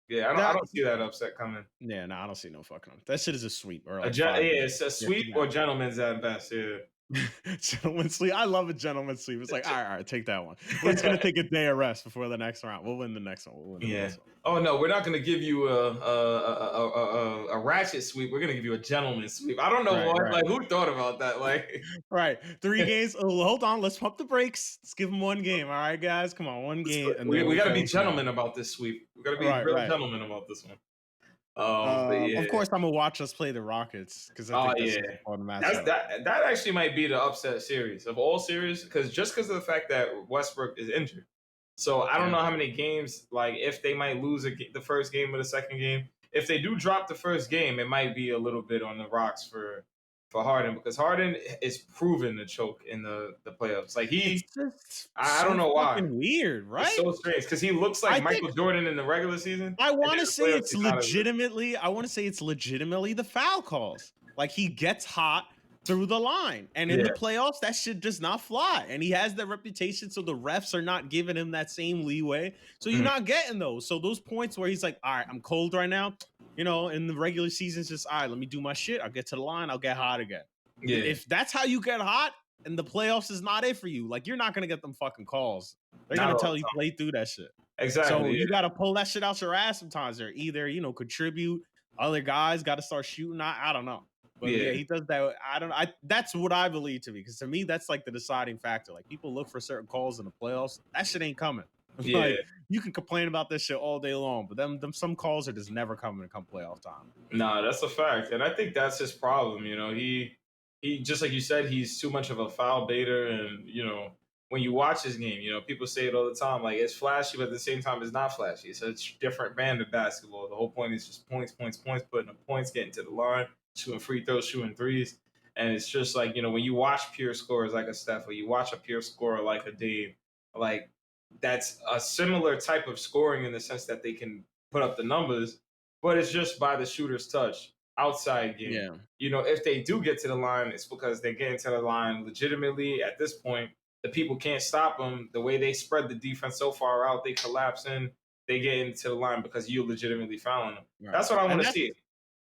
Yeah, I That don't see that upset coming. yeah, no, I don't see no fucking them. That shit is a sweep or like Yeah, 5 games. it's a Yeah, sweep forget or gentleman's at best. Yeah. gentleman sleep. I love a gentleman sleep. It's like, all right, take that one. We're just gonna take a day of rest before the next round. We'll win the next one. We'll win the Yeah. next one. Oh no, we're not going to give you a ratchet sweep. We're going to give you a gentleman sweep. I don't know Right, what. right, Like who thought about that? Like right. 3 games. Oh, hold on. Let's pump the brakes. Let's give them one game. All right, guys. Come on, one game, and then we we'll got to be go from there. gentlemen about this sweep. We got to be Right, real right. gentlemen about this one. But Of yeah. course, I'm gonna watch us play the Rockets because I Oh think that's yeah. just a fun That's matchup. that actually might be the upset series of all series because of the fact that Westbrook is injured. So I don't Yeah, know how many games like if they might lose the first game or the second game. If they do drop the first game, it might be a little bit on the rocks for Harden because Harden is proven to choke in the playoffs. Like it's just I don't so know why. fucking weird, It's right? so strange because he looks I like think Michael Jordan in the regular season, and I then want to in the say playoffs it's he's not as good. legitimately. I want to say it's legitimately the foul calls. Like he gets hot through the line, and in Yeah. the playoffs, that shit does not fly. And he has that reputation, so the refs are not giving him that same leeway. So you're Mhm. not getting those. So those points where he's like, "All right, I'm cold right now." You know, in the regular season, it's just all right. Let me do my shit. I'll get to the line. I'll get hot again. Yeah. If that's how you get hot, and the playoffs is not it for you, like you're not gonna get them fucking calls. They're Not gonna all tell the you time. play through that shit. So Exactly. you Yeah. got to pull that shit out your ass sometimes, or either contribute. Other guys got to start shooting. I don't know, but yeah, Yeah. he does that. I don't. I That's what I believe to be because to me that's like the deciding factor. Like people look for certain calls in the playoffs. That shit ain't coming. Yeah. Like you can complain about this shit all day long, but them some calls are just never coming to come playoff time. Nah, that's a fact, and I think that's his problem. You know, he just like you said, he's too much of a foul baiter, and when you watch his game, people say it all the time, like it's flashy, but at the same time, it's not flashy. It's a different brand of basketball. The whole point is just points, points, points, putting up points, getting to the line, shooting free throws, shooting threes, and it's just like when you watch pure scorers like a Steph, or you watch a pure scorer like a Dave, like that's a similar type of scoring in the sense that they can put up the numbers but it's just by the shooter's touch outside game. Yeah, If they do get to the line, it's because they're getting to the line legitimately. At this point, the people can't stop them. The way they spread the defense so far out, they collapse in, they get into the line because you're legitimately fouling them. right. That's what I want And to that's see.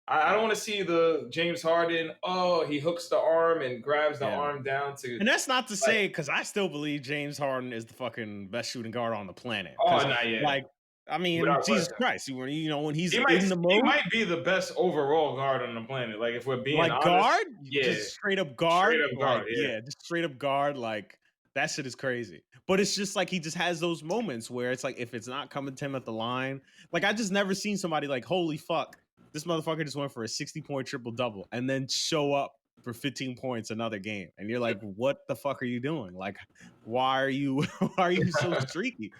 I don't want to see the James Harden. Oh, he hooks the arm and grabs the yeah. arm down to And that's not to like. say because I still believe James Harden is the fucking best shooting guard on the planet. Oh, Because not yet, like, I mean, without Jesus question. Christ, when he's He might in the he mode, might be the best overall guard on the planet. Like if we're being like honest, guard, yeah, just straight up straight guard, up like guard, yeah. yeah, just straight up guard, like that shit is crazy. But it's just like he just has those moments where it's like if it's not coming to him at the line, like I just never seen somebody like holy fuck, this motherfucker just went for a 60-point triple double and then show up for 15 points another game, and you're like, what the fuck are you doing? Like, why are you why are you so streaky?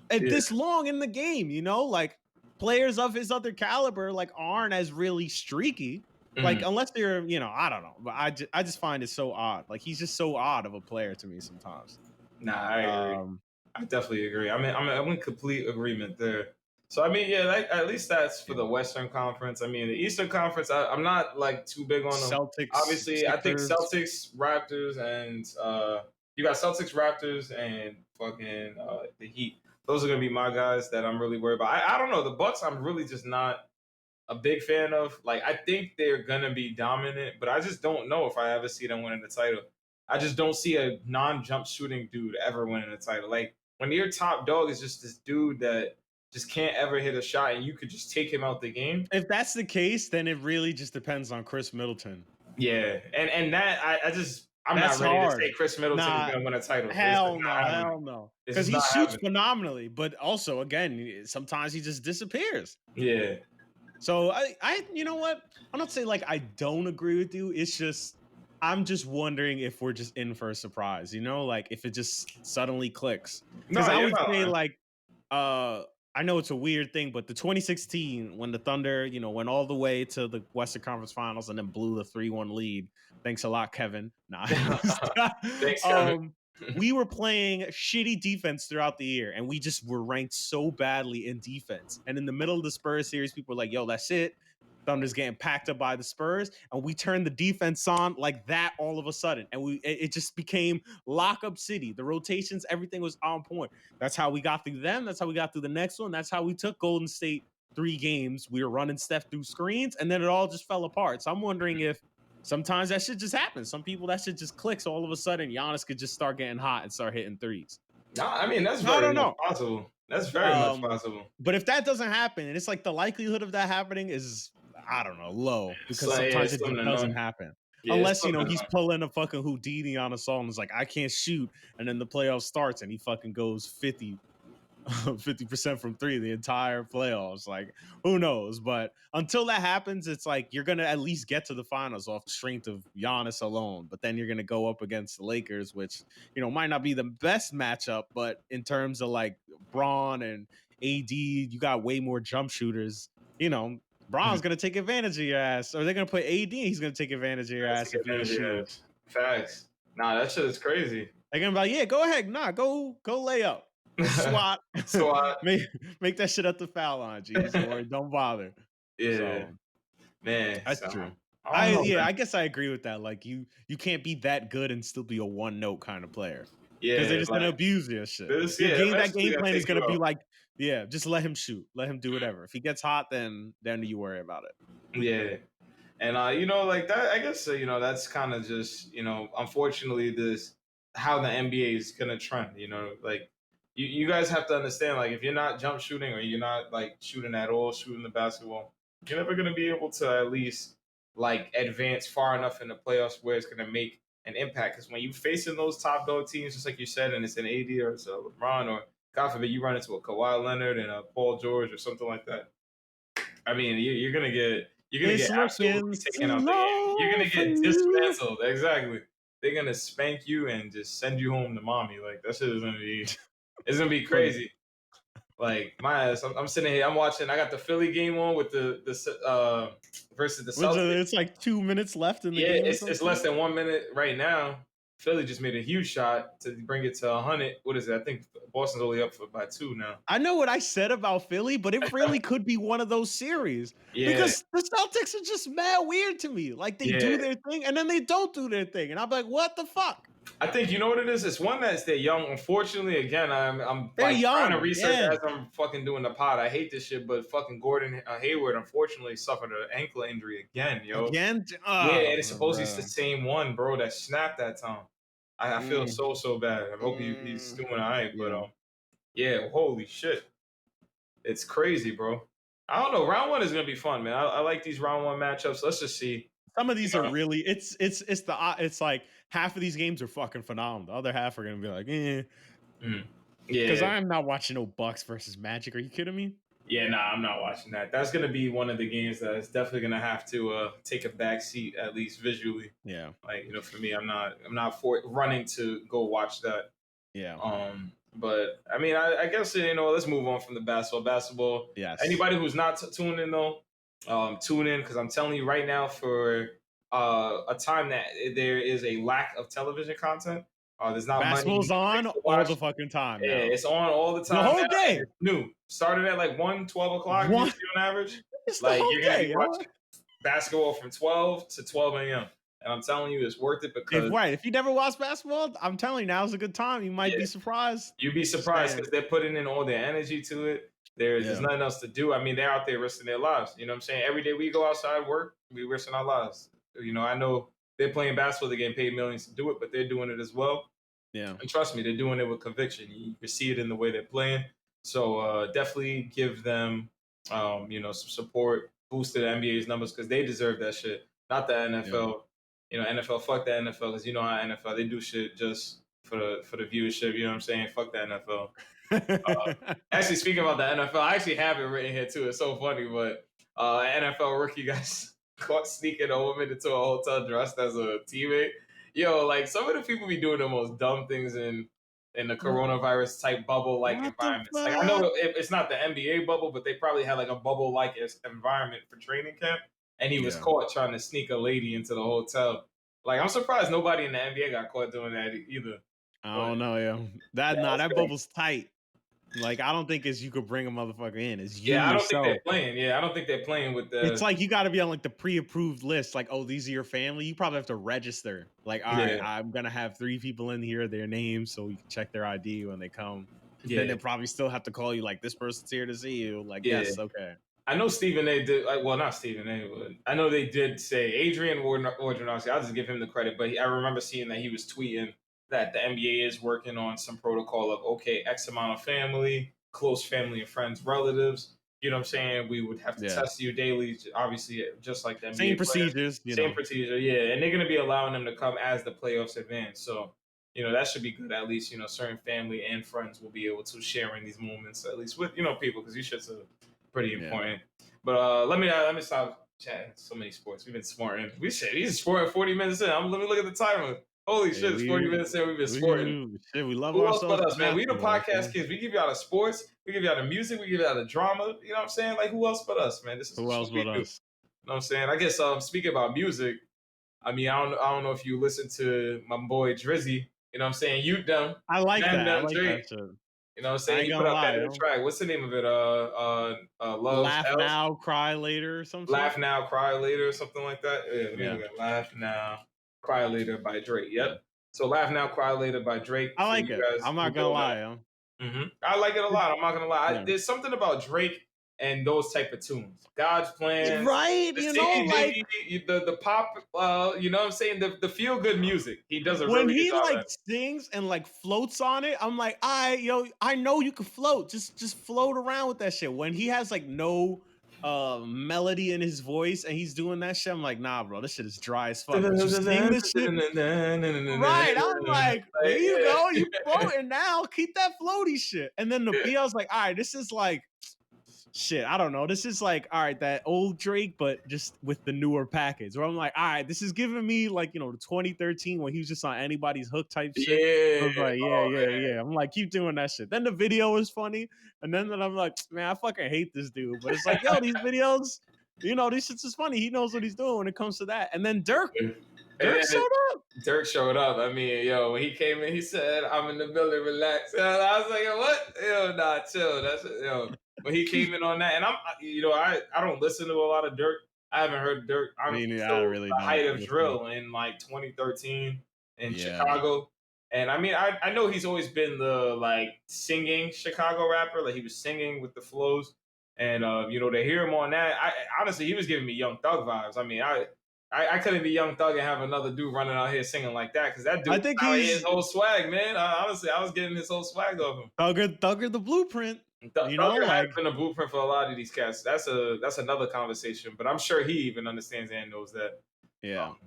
And Yeah. this long in the game, like players of his other caliber like aren't as really streaky. Like Mhm. unless they're, I don't know, but I just find it so odd. Like he's just so odd of a player to me sometimes. Nah, I agree. Um, I definitely agree. I'm in complete agreement there. So I mean, yeah, like, at least that's for yeah. the Western Conference. I mean, the Eastern Conference, I'm not like too big on them. Celtics, Obviously, I think Sixers. Celtics, Raptors, and you got Celtics, Raptors, and fucking the Heat. Those are gonna be my guys that I'm really worried about. I don't know the Bucks. I'm really just not a big fan of. Like, I think they're gonna be dominant, but I just don't know if I ever see them winning the title. I just don't see a non-jump shooting dude ever winning the title. Like when your top dog is just this dude that just can't ever hit a shot, and you could just take him out the game. If that's the case, then it really just depends on Chris Middleton. Yeah, and that I'm That's not ready to hard. say Chris Middleton is Nah, gonna win a title. It's just hell not no, happening. hell no. It's Because just he not shoots happening. phenomenally, but also again, sometimes he just disappears. Yeah, So you know what? I'm not saying like I don't agree with you. It's just I'm just wondering if we're just in for a surprise. Like if it just suddenly clicks. Because no, I you're would not say lying. like I know it's a weird thing, but the 2016 when the Thunder, went all the way to the Western Conference Finals and then blew the 3-1 lead. Thanks a lot, Kevin. Nah. Thanks, Kevin. We were playing shitty defense throughout the year, and we just were ranked so badly in defense. And in the middle of the Spurs series, people were like, "Yo, that's it. Thunder's getting packed up by the Spurs, and we turned the defense on like that all of a sudden, and it just became lockup city. The rotations, everything was on point. That's how we got through them. That's how we got through the next one. That's how we took Golden State 3 games. We were running Steph through screens, and then it all just fell apart. So I'm wondering if sometimes that shit just happens. Some people that shit just clicks all of a sudden. Giannis could just start getting hot and start hitting threes. Nah, I mean, that's I very don't much know. possible. That's very much Um, possible. but if that doesn't happen, and it's like the likelihood of that happening is, I don't know, low, because So yeah, sometimes it's it slim just to doesn't none. happen. Yeah, it's Unless, slim to he's none. pulling a fucking Houdini on a song and is like, I can't shoot. And then the playoff starts and he fucking goes 50% from three the entire playoffs. Like, who knows? But until that happens, it's like you're gonna at least get to the finals off the strength of Giannis alone. But then you're gonna go up against the Lakers, which might not be the best matchup, but in terms of like Braun and AD, you got way more jump shooters. Braun's gonna take advantage of your ass, or they're gonna put AD. He's gonna take advantage of your That's ass a good if you ain't energy. shooting. Yes. Facts. Nah, that shit is crazy. They're gonna be like, yeah, go ahead, nah, go lay up. Swat, Squad. make that shit at the foul line, G's, or don't bother. Yeah, So man. that's So true. I don't know, man. I guess I agree with that. Like you can't be that good and still be a one note kind of player because they're Yeah, just gonna like abuse your shit. this. Your Yeah, game that eventually game gonna plan is take you gonna be out. like, yeah, just let him shoot, let him do whatever. If he gets hot, then you worry about it. Yeah. And like that, I guess that's kind of just unfortunately this how the NBA is gonna trend. Like you guys have to understand, like if you're not jump shooting or you're not like shooting at all, shooting the basketball, you're never gonna be able to at least like advance far enough in the playoffs where it's gonna make an impact. Because when you facing those top dog teams, just like you said, and it's an AD or it's a LeBron or God forbid you run into a Kawhi Leonard and a Paul George or something like that. I mean, you're gonna get It's absolutely looking taken out the game. You're slow gonna for get you. dismantled. Exactly. They're gonna spank you and just send you home to mommy. Like that shit is gonna be, it's gonna be Look, crazy. Like my ass, I'm sitting here. I'm watching. I got the Philly game on with the versus the Celtics. it's like 2 minutes left in the Yeah, game or it's less something. than 1 minute right now. Philly just made a huge shot to bring it to 100. What is it? I think Boston's only up by 2 now. I know what I said about Philly, but it really could be one of those series Yeah, because the Celtics are just mad weird to me. Like they yeah. do their thing and then they don't do their thing, and I'm like, what the fuck? I think you know what it is. It's one that's they're young. Unfortunately, again, I'm They're like trying to young, research yeah. as I'm fucking doing the pod. I hate this shit, but fucking Gordon Hayward unfortunately suffered an ankle injury again, yo. Again, Yeah, oh, and it's supposedly the bro. same one, bro, that snapped that time. I feel Mm, so bad. I hope he's mm, doing all right, but yeah. yeah, holy shit, it's crazy, bro. I don't know. Round one is gonna be fun, man. I like these round one matchups. Let's just see. Some of You these are know, really it's like half of these games are fucking phenomenal. The other half are gonna be like, mm. because Yeah, I'm not watching no Bucks versus Magic. Are you kidding me? yeah, nah, I'm not watching that. That's gonna be one of the games that is definitely gonna have to take a back seat at least visually. Yeah, Like for me, I'm not for running to go watch that. yeah, But I mean, I guess let's move on from the basketball. Basketball. yes. Anybody who's not tuned in though, tune in because I'm telling you right now for a time that there is a lack of television content. There's not money, Basketball's new on things to all watch. the fucking time Yeah, now. it's on all the The time whole now, and day. it's new. Started at like 12 o'clock One usually on average. it's the Like whole you're gonna be day, yo. watching basketball from 12 to 12 a.m. And I'm telling you, it's worth it because If you never watched basketball, I'm telling you, now's a good time. You might yeah, be surprised. you'd be Just surprised saying. because they're putting in all their energy to it. There's Yeah. nothing else to do. I mean, they're out there risking their lives. You know what I'm saying? Every day we go outside work, we risking our lives. I know they're playing basketball, they're getting paid millions to do it, but they're doing it as well. Yeah. And trust me, they're doing it with conviction. You can see it in the way they're playing. So definitely give them, some support, boost to the NBA's numbers because they deserve that shit, not the Yeah. NFL. NFL, fuck the NFL because you know how NFL they do shit just for the viewership. You know what I'm saying? Fuck the NFL. Actually, speaking about the NFL, I actually have it written here too. It's so funny, but NFL rookie guys caught sneaking a woman into a hotel dressed as a teammate. Yo, like some of the people be doing the most dumb things in the coronavirus type bubble like What the environments. Like I know fuck? it's not the NBA bubble, but they probably had like a bubble like environment for training camp, and he was Yeah. caught trying to sneak a lady into the hotel. Like I'm surprised nobody in the NBA got caught doing that either. I But don't know, yo. yeah, That that's that crazy. bubble's tight. Like, I don't think it's you could bring a motherfucker in. It's you Yeah, I don't think they're yourself. playing. Yeah, I don't think they're playing with It's the. like you got to be on like the pre-approved list. Like, oh, these are your family. You probably have to register. Like, all right, Yeah, I'm gonna have 3 people in here, their names, so we can check their ID when they come. Then yeah, they probably still have to call you. Like, this person's here to see you. Like, yeah. yes, okay, I know Stephen A. did. Like, well, not Stephen A. But I know they did say Adrian Wojnarowski. I'll just give him the credit. But I remember seeing that he was tweeting that the NBA is working on some protocol of okay, X amount of family, close family and friends, relatives. You know what I'm saying? We would have to yeah, test you daily, obviously, just like the same NBA players. procedures. Same procedure, yeah. And they're going to be allowing them to come as the playoffs advance. So, that should be good. At least, certain family and friends will be able to share in these moments, at least with, people, because these shits are pretty Yeah. important. But let me stop chatting so many sports. We've been smarting. These sporting 40 minutes in. Let me look at the timer. Holy Hey, shit, it's 40 minutes in. We've been sporting. we love Who else ourselves but some us, man? We the basketball. podcast Okay? kids. We give y'all the sports. We give y'all the music. We give y'all the drama. You know what I'm saying? Like, who else but us, man? This Who is else what we but do. You us? know what I'm saying? I guess speaking about music, I mean, I don't know if you listen to my boy Drizzy. You know what I'm saying? You them, I like them, that. I them, like Drake. that shit. You know what I'm I saying? ain't He put gonna out that lie. new Yo. track. What's the name of it? Love's Laugh Else. now, cry later, or some shit. Laugh Now, Cry Later, or something like that. Yeah, let me Yeah, look at Laugh Now, Cry Later by Drake. yeah. Yep. So Laugh Now, Cry Later by Drake. I For like you it. guys I'm who not gonna don't know, lie. Yo. I like it a lot. I'm not gonna lie. Yeah. There's something about Drake and those type of tunes. God's Plan, Right, the like CDG, the pop. You know what I'm saying? The feel good music. He does a when really good he job like at. sings and like floats on it, I'm like, I know you can float. Just float around with that shit. When he has like no melody in his voice and he's doing that shit, I'm like, nah, bro, this shit is dry as fuck. But you sing this shit. Right. I'm like, there Like, you go. You yeah. floating now. Keep that floaty shit. And then the beat, I was like, all right, this is like shit. I don't know. This is like, all right, that old Drake, but just with the newer package. Where I'm like, all right, this is giving me like, the 2013 when he was just on anybody's hook type shit. I Yeah. was like, yeah, Oh yeah, man. yeah. I'm like, keep doing that shit. Then the video was funny. And then I'm like, man, I fucking hate this dude. But it's like, yo, these videos, these shits is funny. He knows what he's doing when it comes to that. And then Dirk And then showed up. Dirk showed up. I mean, yo, when he came in, he said, "I'm in the building, relax." And I was like, yo, "What? Yo, nah, chill." That's yo. When he came in on that, and I don't listen to a lot of Dirk. I haven't heard Dirk I honestly mean, I till really the height don't of listen. drill in like 2013 in Yeah. Chicago. And I mean, I know he's always been the like singing Chicago rapper. Like he was singing with the flows, and to hear him on that, I honestly he was giving me Young Thug vibes. I mean, I couldn't be Young Thug and have another dude running out here singing like that because that dude I think out here his he's whole swag, man. Honestly, I was getting his whole swag off him. Thugger the blueprint. Thugger has Like, been a blueprint for a lot of these cats. That's another conversation, but I'm sure he even understands and knows that. yeah. Um,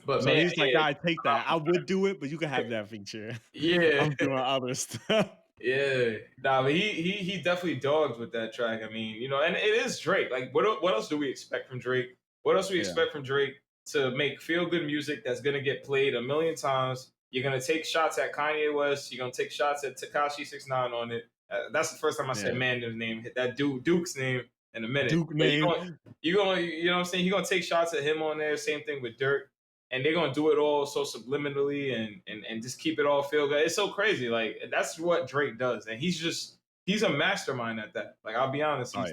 but So man, he's like, yeah, I take that. I would do it, but you can have that feature. yeah, I'm doing other stuff. yeah. Nah, but he definitely dogs with that track. I mean, and it is Drake. Like, what else do we expect from Drake? What else do we Yeah. expect from Drake to make feel good music that's gonna get played a million times? You're gonna take shots at Kanye West. You're gonna take shots at Takashi 69 on it. That's the first time I said Yeah. Manda's name. Hit that Duke's name in a minute. Duke But name. you gonna, you know what I'm saying? You're gonna take shots at him on there. Same thing with Dirk, and they're gonna do it all so subliminally and just keep it all feel good. It's so crazy. Like that's what Drake does, and he's a mastermind at that. Like I'll be honest, Oh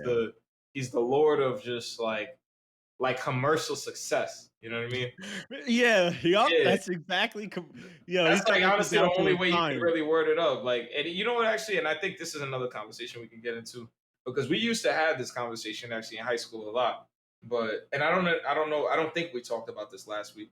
he's the lord of just like commercial success. You know what I mean? yeah. Yup. Yeah. That's exactly. That's He's got like like the honestly the down to only a way you can science. really word it up. Like, and you know what? Actually, and I think this is another conversation we can get into because we used to have this conversation actually in high school a lot. But and I don't think we talked about this last week.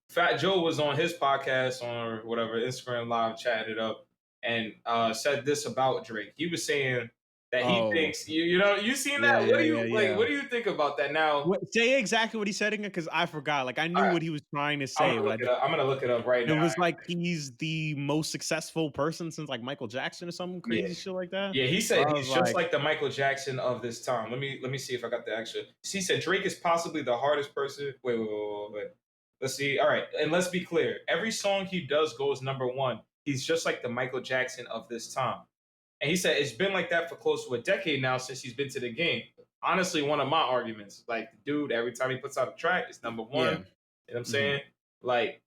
Fat Joe was on his podcast or whatever Instagram live, chatted it up, and said this about Drake. He was saying that he Oh. thinks you seen Yeah. that? What Yeah. do Yeah. you like? Yeah. What do you think about that now? Say exactly what he said again, because I forgot. Like I All knew right, what he was trying to I'm say, gonna but look it up. I'm gonna look it up right it now. was like he's the most successful person since like Michael Jackson or something Yeah. crazy shit like that. Yeah, he Where said I was he's just like, like the Michael Jackson of this time. Let me see if I got the actual. He said Drake is possibly the hardest person. Wait. Let's see. All right, and let's be clear. Every song he does goes number one. He's just like the Michael Jackson of this time. And he said it's been like that for close to a decade now since he's been to the game. Honestly, one of my arguments, like, dude, every time he puts out a track, it's number one. You yeah. know what I'm Mhm. saying? Like,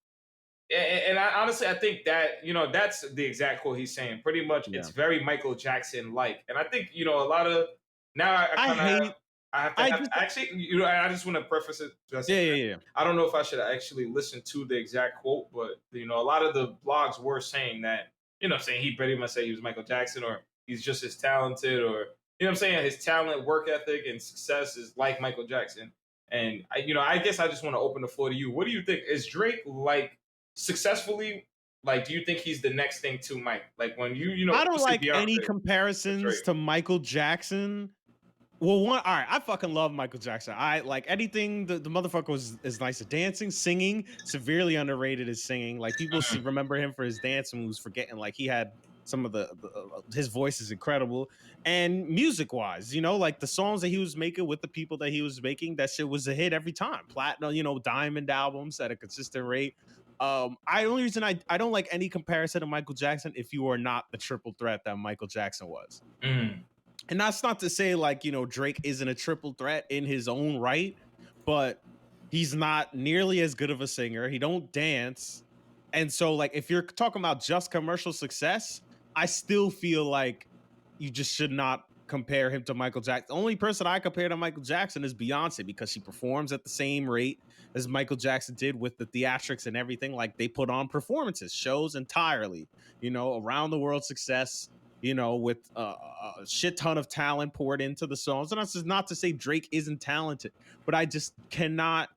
And I honestly, I think that that's the exact quote he's saying. Pretty much, Yeah. it's very Michael Jackson like, and I think a lot of now I I kind of hate I have to I have just actually, I just want to preface it. Just, yeah, yeah, yeah. I don't know if I should actually listen to the exact quote, but a lot of the blogs were saying that, saying he pretty much said he was Michael Jackson, or he's just as talented, or I'm saying his talent, work ethic, and success is like Michael Jackson. And I guess I just want to open the floor to you. What do you think? Is Drake like successfully? Like, do you think he's the next thing to Mike? Like when I you don't say like any Beyonce, but comparisons Drake. to Michael Jackson. Well, all right, I fucking love Michael Jackson. I like anything. The motherfucker is nice at dancing, singing. Severely underrated is singing. Like people Mhm. remember him for his dance moves, forgetting like he had some of his voice is incredible. And music wise, like the songs that he was making with the people that he was making, that shit was a hit every time. Platinum, diamond albums at a consistent rate. Only reason I don't like any comparison to Michael Jackson if you are not the triple threat that Michael Jackson was. Mhm. And that's not to say like, Drake isn't a triple threat in his own right, but he's not nearly as good of a singer. He don't dance. And so like if you're talking about just commercial success, I still feel like you just should not compare him to Michael Jackson. The only person I compare to Michael Jackson is Beyonce because she performs at the same rate as Michael Jackson did with the theatrics and everything. Like they put on performances, shows entirely, around the world success, with a shit ton of talent poured into the songs. And that's just not to say Drake isn't talented, but I just cannot.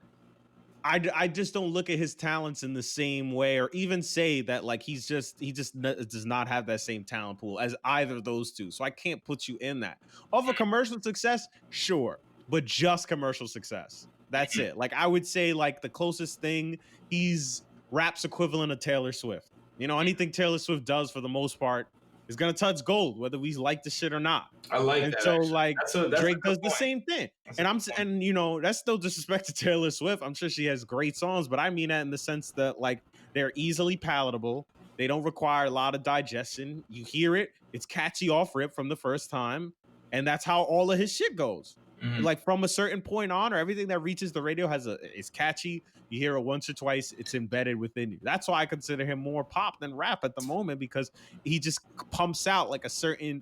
I just don't look at his talents in the same way, or even say that like he just does not have that same talent pool as either of those two. So I can't put you in that. Of a commercial success, sure, but just commercial success. That's it. Like I would say, like the closest thing, he's rap's equivalent of Taylor Swift. Anything Taylor Swift does for the most part is gonna touch gold, whether we like the shit or not. I like And that so actually. like That's a Drake good does the point. same thing. That's a And good point. that's no disrespect to Taylor Swift. I'm sure she has great songs, but I mean that in the sense that like they're easily palatable. They don't require a lot of digestion. You hear it, it's catchy off rip from the first time, and that's how all of his shit goes. Mhm. Like from a certain point on, or everything that reaches the radio is catchy. You hear it once or twice, it's embedded within you. That's why I consider him more pop than rap at the moment because he just pumps out like a certain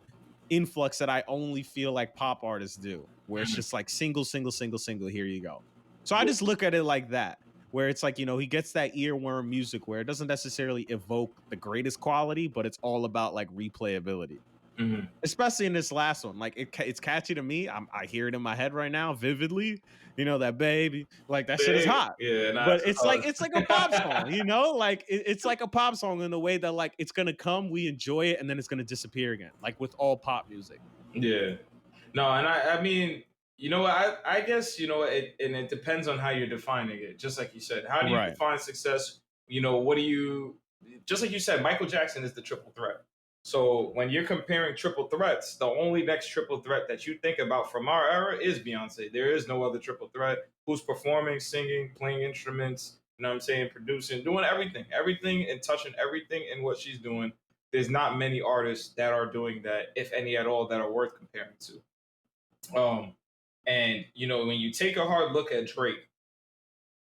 influx that I only feel like pop artists do, where it's Mhm. just like single, single, single, single, here you go. So I just look at it like that, where it's like, he gets that earworm music where it doesn't necessarily evoke the greatest quality, but it's all about like replayability. Mhm. Especially in this last one, like it's catchy to me. I hear it in my head right now, vividly. That baby, like that shit is Big. hot. Yeah, nah, But that's it's like a pop song, hard. like it's like a pop song in the way that like it's gonna come, we enjoy it, and then it's gonna disappear again, like with all pop music. Yeah. No, and I mean, I guess, it depends on how you're defining it. Just like you said, how do you Right. define success? What do you, just like you said, Michael Jackson is the triple threat. So when you're comparing triple threats, the only next triple threat that you think about from our era is Beyonce. There is no other triple threat who's performing, singing, playing instruments, you know what I'm saying, producing, doing everything and touching everything in what she's doing. There's not many artists that are doing that, if any at all, that are worth comparing to. And when you take a hard look at Drake,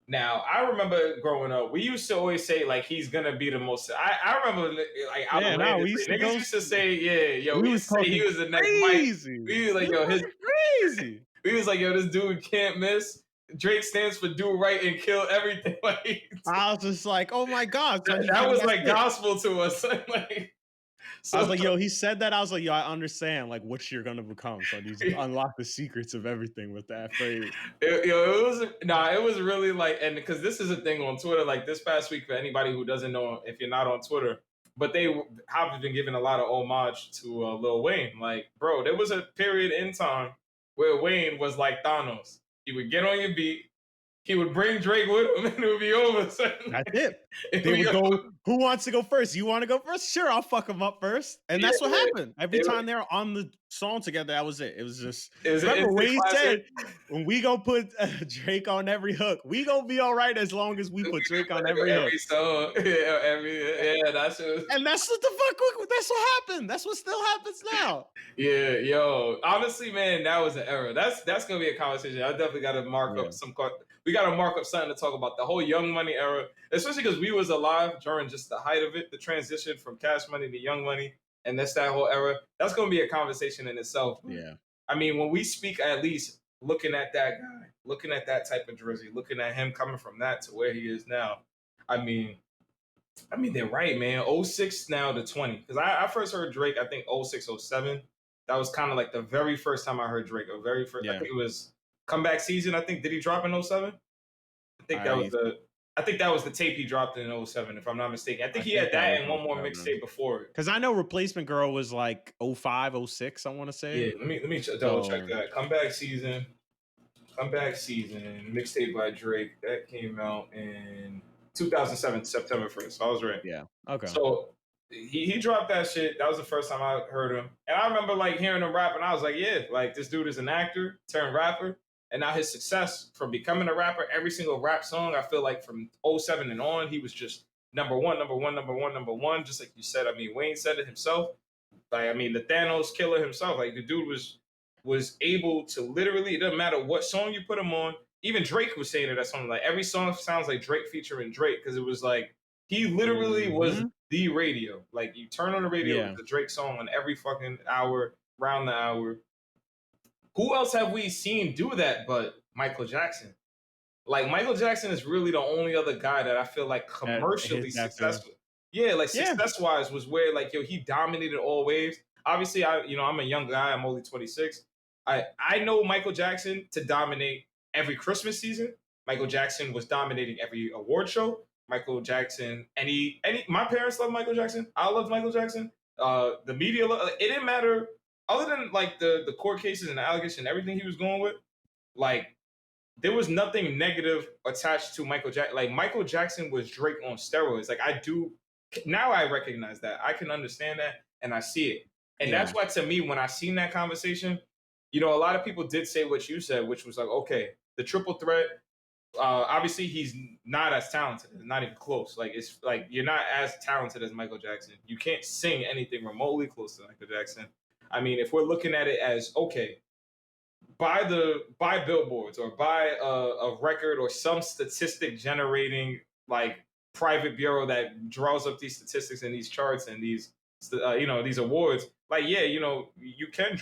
now I remember growing up, we used to always say like he's gonna be the most. I remember like Yeah, no, we outlandishly, used to niggas go. used to say, yeah, yo, We we was used to say he talking was the next Mike. crazy. We was like, We yo, were his talking crazy. we was like, yo, this dude can't miss. Drake stands for do right and kill everything. Like I was just like, oh my god, son, that was that's like it. gospel to us. Like I so. was like, yo, he said that. I was like, yo, I understand like what you're gonna become. So you just unlock the secrets of everything with that phrase. It was really like, and because this is a thing on Twitter, like this past week, for anybody who doesn't know, if you're not on Twitter, but they have been giving a lot of homage to Lil Wayne. Like, bro, there was a period in time where Wayne was like Thanos. He would get on your beat, he would bring Drake with him, and it would be over. So, That's it. it They would be would over. go, who wants to go first? You want to go first? Sure, I'll fuck them up first. And Yeah, that's what happened. Every it, time they're on the song together, that was it. It was just, it was an remember instant Wayne classic. said, when we go put Drake on every hook, we gonna be all right as long as we put Drake on every hook. Every song, that's it. And that's what the fuck, that's what happened. That's what still happens now. Yeah, yo, honestly, man, that was an era. That's gonna be a conversation. I definitely got to mark Yeah. up some. We got to mark up something to talk about the whole Young Money era, especially because wishes we was alive during just the height of it, the transition from Cash Money to Young Money, and that's that whole era. That's gonna be a conversation in itself. Yeah. I mean, when we speak, at least looking at that guy, looking at that type of jersey, looking at him coming from that to where he is now. I mean, they're right, man. '06 now to 20. Because I first heard Drake, I think '06, '07. That was kind of like the very first time I heard Drake. Or very first, I Yeah. think it was comeback season. I think did he drop in '07? I think that was the tape he dropped in '07, if I'm not mistaken. I think he had that and one more mixtape before it. Because I know Replacement Girl was like '05, '06, I want to say. Yeah, let me double check that. Comeback season, mixtape by Drake. That came out in 2007, September 1st. I was right. Yeah. Okay. So he dropped that shit. That was the first time I heard him. And I remember like hearing him rap, and I was like, yeah, like this dude is an actor turned rapper. And now his success from becoming a rapper, every single rap song, I feel like from '07 and on, he was just number one, just like you said. I mean, Wayne said it himself. Like, I mean, the Thanos killer himself. Like, the dude was able to literally, it doesn't matter what song you put him on. Even Drake was saying it at something like every song sounds like Drake featuring Drake, because it was like he literally was the radio. Like, you turn on the radio with the Drake song on every fucking hour, round the hour. Who else have we seen do that but Michael Jackson? Like, Michael Jackson is really the only other guy that I feel like commercially successful. Yeah, like success-wise was where like, yo, he dominated all waves. Obviously, I'm a young guy. I'm only 26. I know Michael Jackson to dominate every Christmas season. Michael Jackson was dominating every award show. Michael Jackson, my parents love Michael Jackson. I love Michael Jackson. The media, it didn't matter. Other than like the court cases and the allegations and everything he was going with, like there was nothing negative attached to Michael Jackson. Like, Michael Jackson was Drake on steroids. Like, now I recognize that. I can understand that and I see it. And that's why, to me, when I seen that conversation, a lot of people did say what you said, which was like, okay, the triple threat, obviously he's not as talented. It's not even close. Like, it's like you're not as talented as Michael Jackson. You can't sing anything remotely close to Michael Jackson. I mean, if we're looking at it as, okay, buy billboards or buy a record or some statistic generating like private bureau that draws up these statistics and these charts and these these awards, like, yeah, you can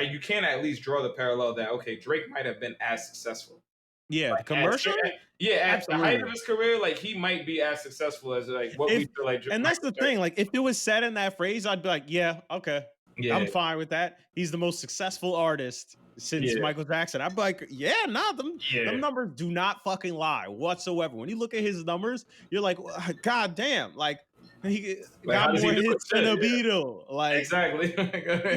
you can at least draw the parallel that, okay, Drake might have been as successful. Yeah, the commercial. At the height of his career, like, he might be as successful as like what we feel like. And that's the thing. Like, if it was said in that phrase, I'd be like, yeah, okay. Yeah. I'm fine with that. He's the most successful artist since Michael Jackson. I'm like, them numbers do not fucking lie whatsoever. When you look at his numbers, you're like, God damn, like he got more hits than a Beatle. Like, exactly.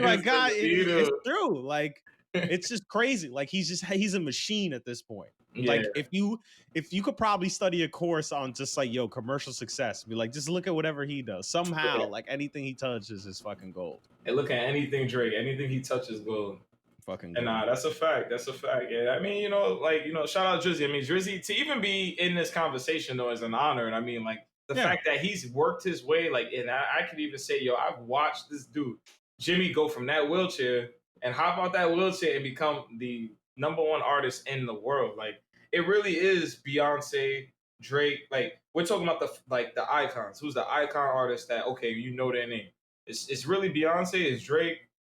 Like, God, it's true. Like, it's just crazy. Like, he's a machine at this point. Yeah. Like, if you could probably study a course on just like, commercial success, be like, just look at whatever he does. Somehow, like, anything he touches is fucking gold. And look at anything Drake, anything he touches gold. Fucking gold. And that's a fact. That's a fact. Yeah. I mean, shout out Drizzy. I mean, Drizzy, to even be in this conversation though is an honor. And I mean, like, the fact that he's worked his way, like, and I could even say, I've watched this dude, Jimmy, go from that wheelchair and hop out that wheelchair and become the #1 artist in the world. Like, it really is Beyonce, Drake. Like, we're talking about the icons. Who's the icon artist that, okay, their name? It's really Beyonce, it's Drake.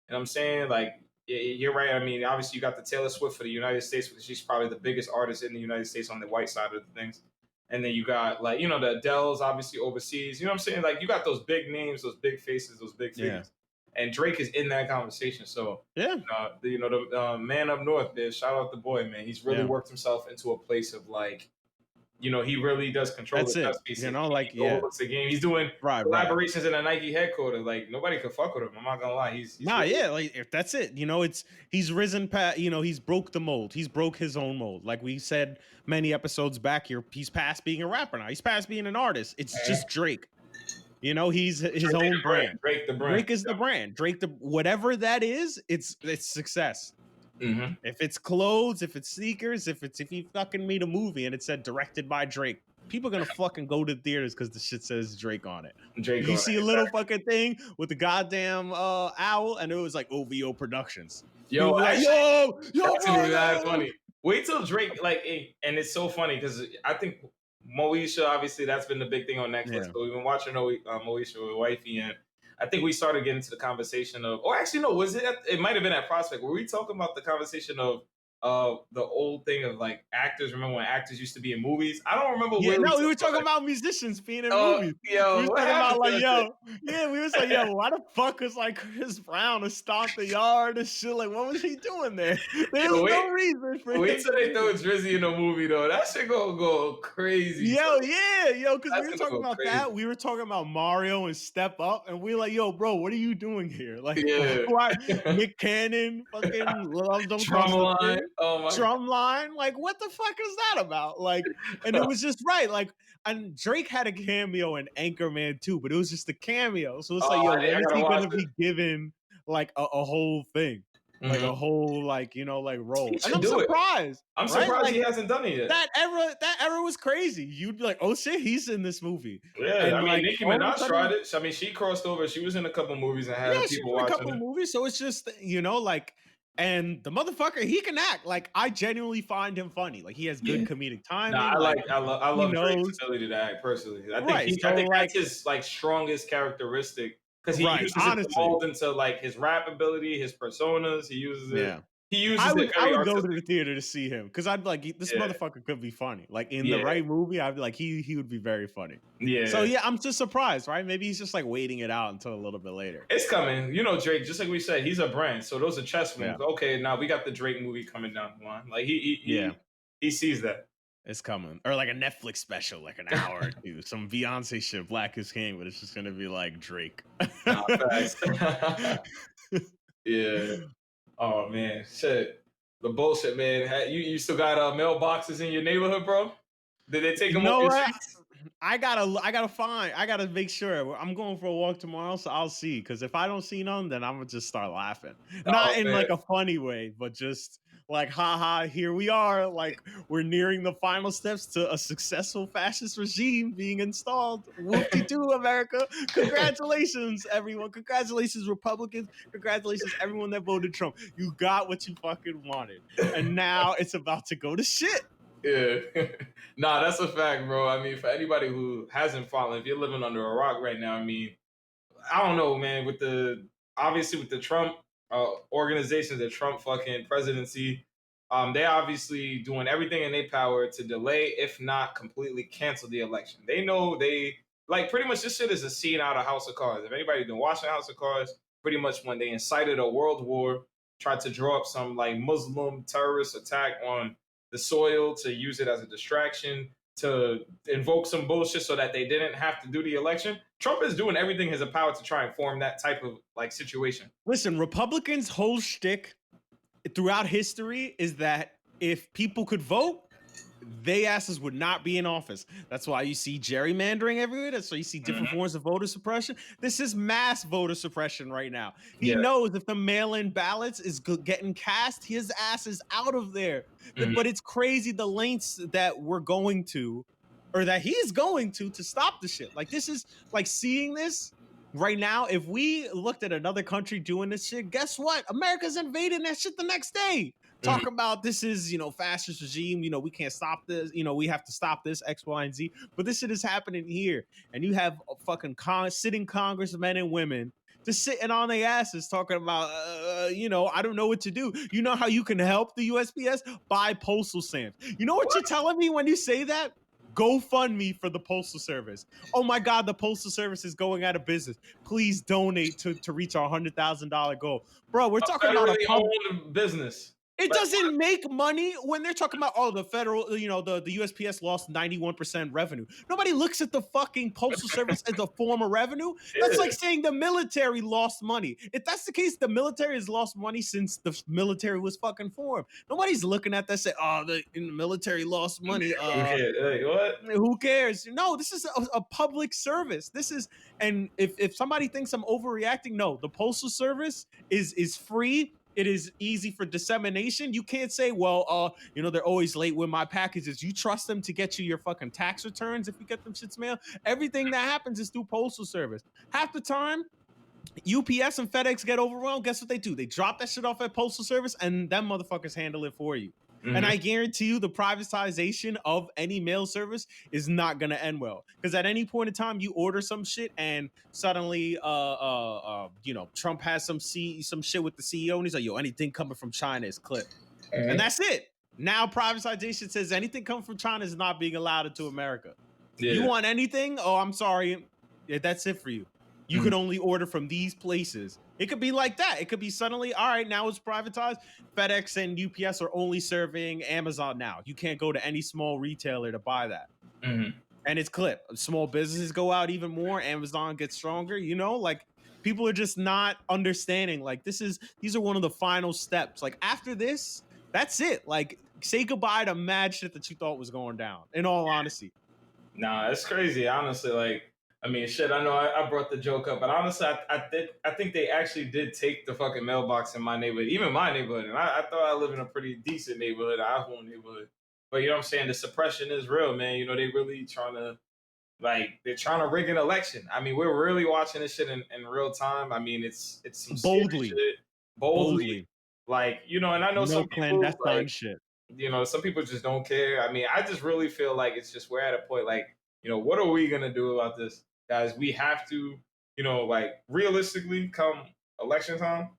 And I'm saying, like, you're right. I mean, obviously you got the Taylor Swift for the United States, because she's probably the biggest artist in the United States on the white side of the things. And then you got, like, the Adeles, obviously overseas. You know what I'm saying? Like, you got those big names, those big faces, those big figures. And Drake is in that conversation. So, the man up north, man, shout out the boy, man. He's really worked himself into a place of, like, he really does control the chess piece. Looks the game. He's doing collaborations in a Nike headquarters. Like, nobody could fuck with him. I'm not gonna lie. He's like, that's it. He's risen past. He's broke the mold. He's broke his own mold. Like we said many episodes back here, he's past being a rapper now. He's past being an artist. It's just Drake. He's his own brand. Drake the brand. Drake is the brand. Drake whatever that is. It's success. Mm-hmm. If it's clothes, if it's sneakers, if you fucking made a movie and it said directed by Drake, people are gonna fucking go to theaters because the shit says Drake on it. You see a little fucking thing with the goddamn owl, and it was like OVO Productions. That's funny. Wait till Drake, like, and it's so funny because I think Moesha, obviously, that's been the big thing on Netflix. Yeah. So we've been watching Moesha with wifey, and I think we started getting to the conversation of, or actually, no, was it? It might have been at Prospect. Were we talking about the conversation of the old thing of like actors? Remember when actors used to be in movies? I don't remember Yeah, where we no, we talked were about talking like, about musicians being in oh, movies. We yo, was what talking happened about to like, that yo, yeah, we was like, yo, why the fuck was like Chris Brown to stomp the yard and shit? Like, what was he doing there? There's Yo, no reason for wait him till to they be throw there. Drizzy in a movie though. That shit gonna go crazy, son. Yo, yeah, yo, because we That's were gonna talking go about crazy. that. We were talking about Mario and Step Up, and we were like, yo, bro, what are you doing here? Like, Yeah. why Nick Cannon, fucking Love Don't Cost a Drumline. Thing, Oh my Drumline? Like, what the fuck is that about? Like, and it god. was just right. Like, and Drake had a cameo in Anchorman too, but it was just a cameo. So it's like, Oh, yo, I when is gotta he watch gonna it. be given like a whole thing? Like a Mhm. whole like, like He role. And should I'm do it. surprised, I'm right? surprised Like he hasn't done it yet. that era was crazy. You'd be like, oh shit, he's in this movie. Yeah, And I mean, like Nicki all of a Minaj tried sudden, it. I mean, she crossed over. She was in a couple movies and had yeah, she's people in a watching couple it. of movies. So it's just, like, and the motherfucker, he can act. Like, I genuinely find him funny. Like, he has good Yeah. comedic Nah, timing. Like, I he love Drake's knows. ability to act personally. Right. I So think that's like, his like strongest characteristic because he right, uses it to honestly. mold into like his rap ability, his personas. Yeah. He I uses it would I very would go to artistic. the theater to see him because I'd be like, this Yeah, motherfucker could be funny. Like in the yeah, right movie, I'd be like, he would be very funny. So yeah. yeah, I'm just surprised, right? Maybe he's just like waiting it out until a little bit later. It's coming. You know, Drake, just like we said, he's a brand. So those are chess Yeah. moves. Okay, now we got the Drake movie coming down the line. Like Yeah. he sees that. It's coming. Or like a Netflix special, like an hour or two. Some Beyonce shit, Black is King, but it's just gonna be like Drake. Nah, facts. Yeah. Oh man, shit. The bullshit, man. You still got mailboxes in your neighborhood, bro? Did they take You them off know your what? streets? I gotta make sure. I'm going for a walk tomorrow, so I'll see. Because if I don't see none, then I'm gonna just start laughing. Not Oh in man. like a funny way, but just like, haha, here we are. Like we're nearing the final steps to a successful fascist regime being installed. Whoop-de-doo, America! Congratulations, everyone! Congratulations, Republicans! Congratulations, everyone that voted Trump. You got what you fucking wanted, and now it's about to go to shit. Yeah. Nah, that's a fact, bro. I mean, for anybody who hasn't fallen, if you're living under a rock right now, I mean, I don't know, man. Obviously with the Trump organization, the Trump fucking presidency, they obviously doing everything in their power to delay, if not completely cancel the election. They know they like pretty much this shit is a scene out of House of Cards. If anybody's been watching House of Cards, pretty much when they incited a world war, tried to draw up some like Muslim terrorist attack on the soil to use it as a distraction to invoke some bullshit so that they didn't have to do the election. Trump is doing everything in his power to try and form that type of like situation. Listen, Republicans' whole shtick throughout history is that if people could vote, they asses would not be in office. That's why you see gerrymandering everywhere. That's why you see different forms of voter suppression. This is mass voter suppression right now. He Yeah. knows if the mail-in ballots is getting cast, his ass is out of there. Mhm. But it's crazy the lengths that we're going to, or that he's going to stop the shit. Like this is like seeing this right now. If we looked at another country doing this shit, guess what? America's invading that shit the next day. Talk about this is, fascist regime, we can't stop this, we have to stop this X, Y, and Z. But this shit is happening here. And you have fucking sitting congressmen and women just sitting on their asses talking about, I don't know what to do. You know how you can help the USPS? Buy postal stamps. You know what you're telling me when you say that? GoFundMe for the Postal Service. Oh my God, the Postal Service is going out of business. Please donate to reach our $100,000 goal. Bro, we're talking about a owned business. It Like, doesn't make money when they're talking about, the federal, the USPS lost 91% revenue. Nobody looks at the fucking Postal Service as a form of revenue. That's like saying the military lost money. If that's the case, the military has lost money since the military was fucking formed. Nobody's looking at that say, the military lost money. okay, like, what? Who cares? No, this is a public service. This is, and if somebody thinks I'm overreacting, no, the Postal Service is free. It is easy for dissemination. You can't say, well, they're always late with my packages. You trust them to get you your fucking tax returns if you get them shit's mail. Everything that happens is through Postal Service. Half the time, UPS and FedEx get overwhelmed. Guess what they do? They drop that shit off at Postal Service and them motherfuckers handle it for you. And Hmm. I guarantee you the privatization of any mail service is not going to end well. Because at any point in time, you order some shit and suddenly, Trump has some shit with the CEO and he's like, yo, anything coming from China is clipped. And Hmm. that's it. Now privatization says anything coming from China is not being allowed into America. You Yeah. want anything? Oh, I'm sorry. Yeah, that's it for you. You Hmm. could only order from these places. It could be like that. It could be suddenly, all right, now it's privatized. FedEx and UPS are only serving Amazon now. You can't go to any small retailer to buy that. Hmm. And it's clipped. Small businesses go out even more. Amazon gets stronger. Like people are just not understanding. Like these are one of the final steps. Like after this, that's it. Like say goodbye to mad shit that you thought was going down. In all honesty, Nah, it's crazy. Honestly, like, I mean, shit. I know I brought the joke up, but honestly, I think they actually did take the fucking mailbox in my neighborhood, even my neighborhood. And I thought I live in a pretty decent neighborhood, iPhone neighborhood. But you know what I'm saying? The suppression is real, man. You know, they really trying to they're trying to rig an election. I mean, we're really watching this shit in real time. I mean, it's some scary boldly, shit, boldly. boldly, Like, you know, and I know no some people clandestine shit. some people just don't care. I mean, I just really feel like it's just we're at a point like, what are we gonna do about this, guys? We have to, like realistically, come election time,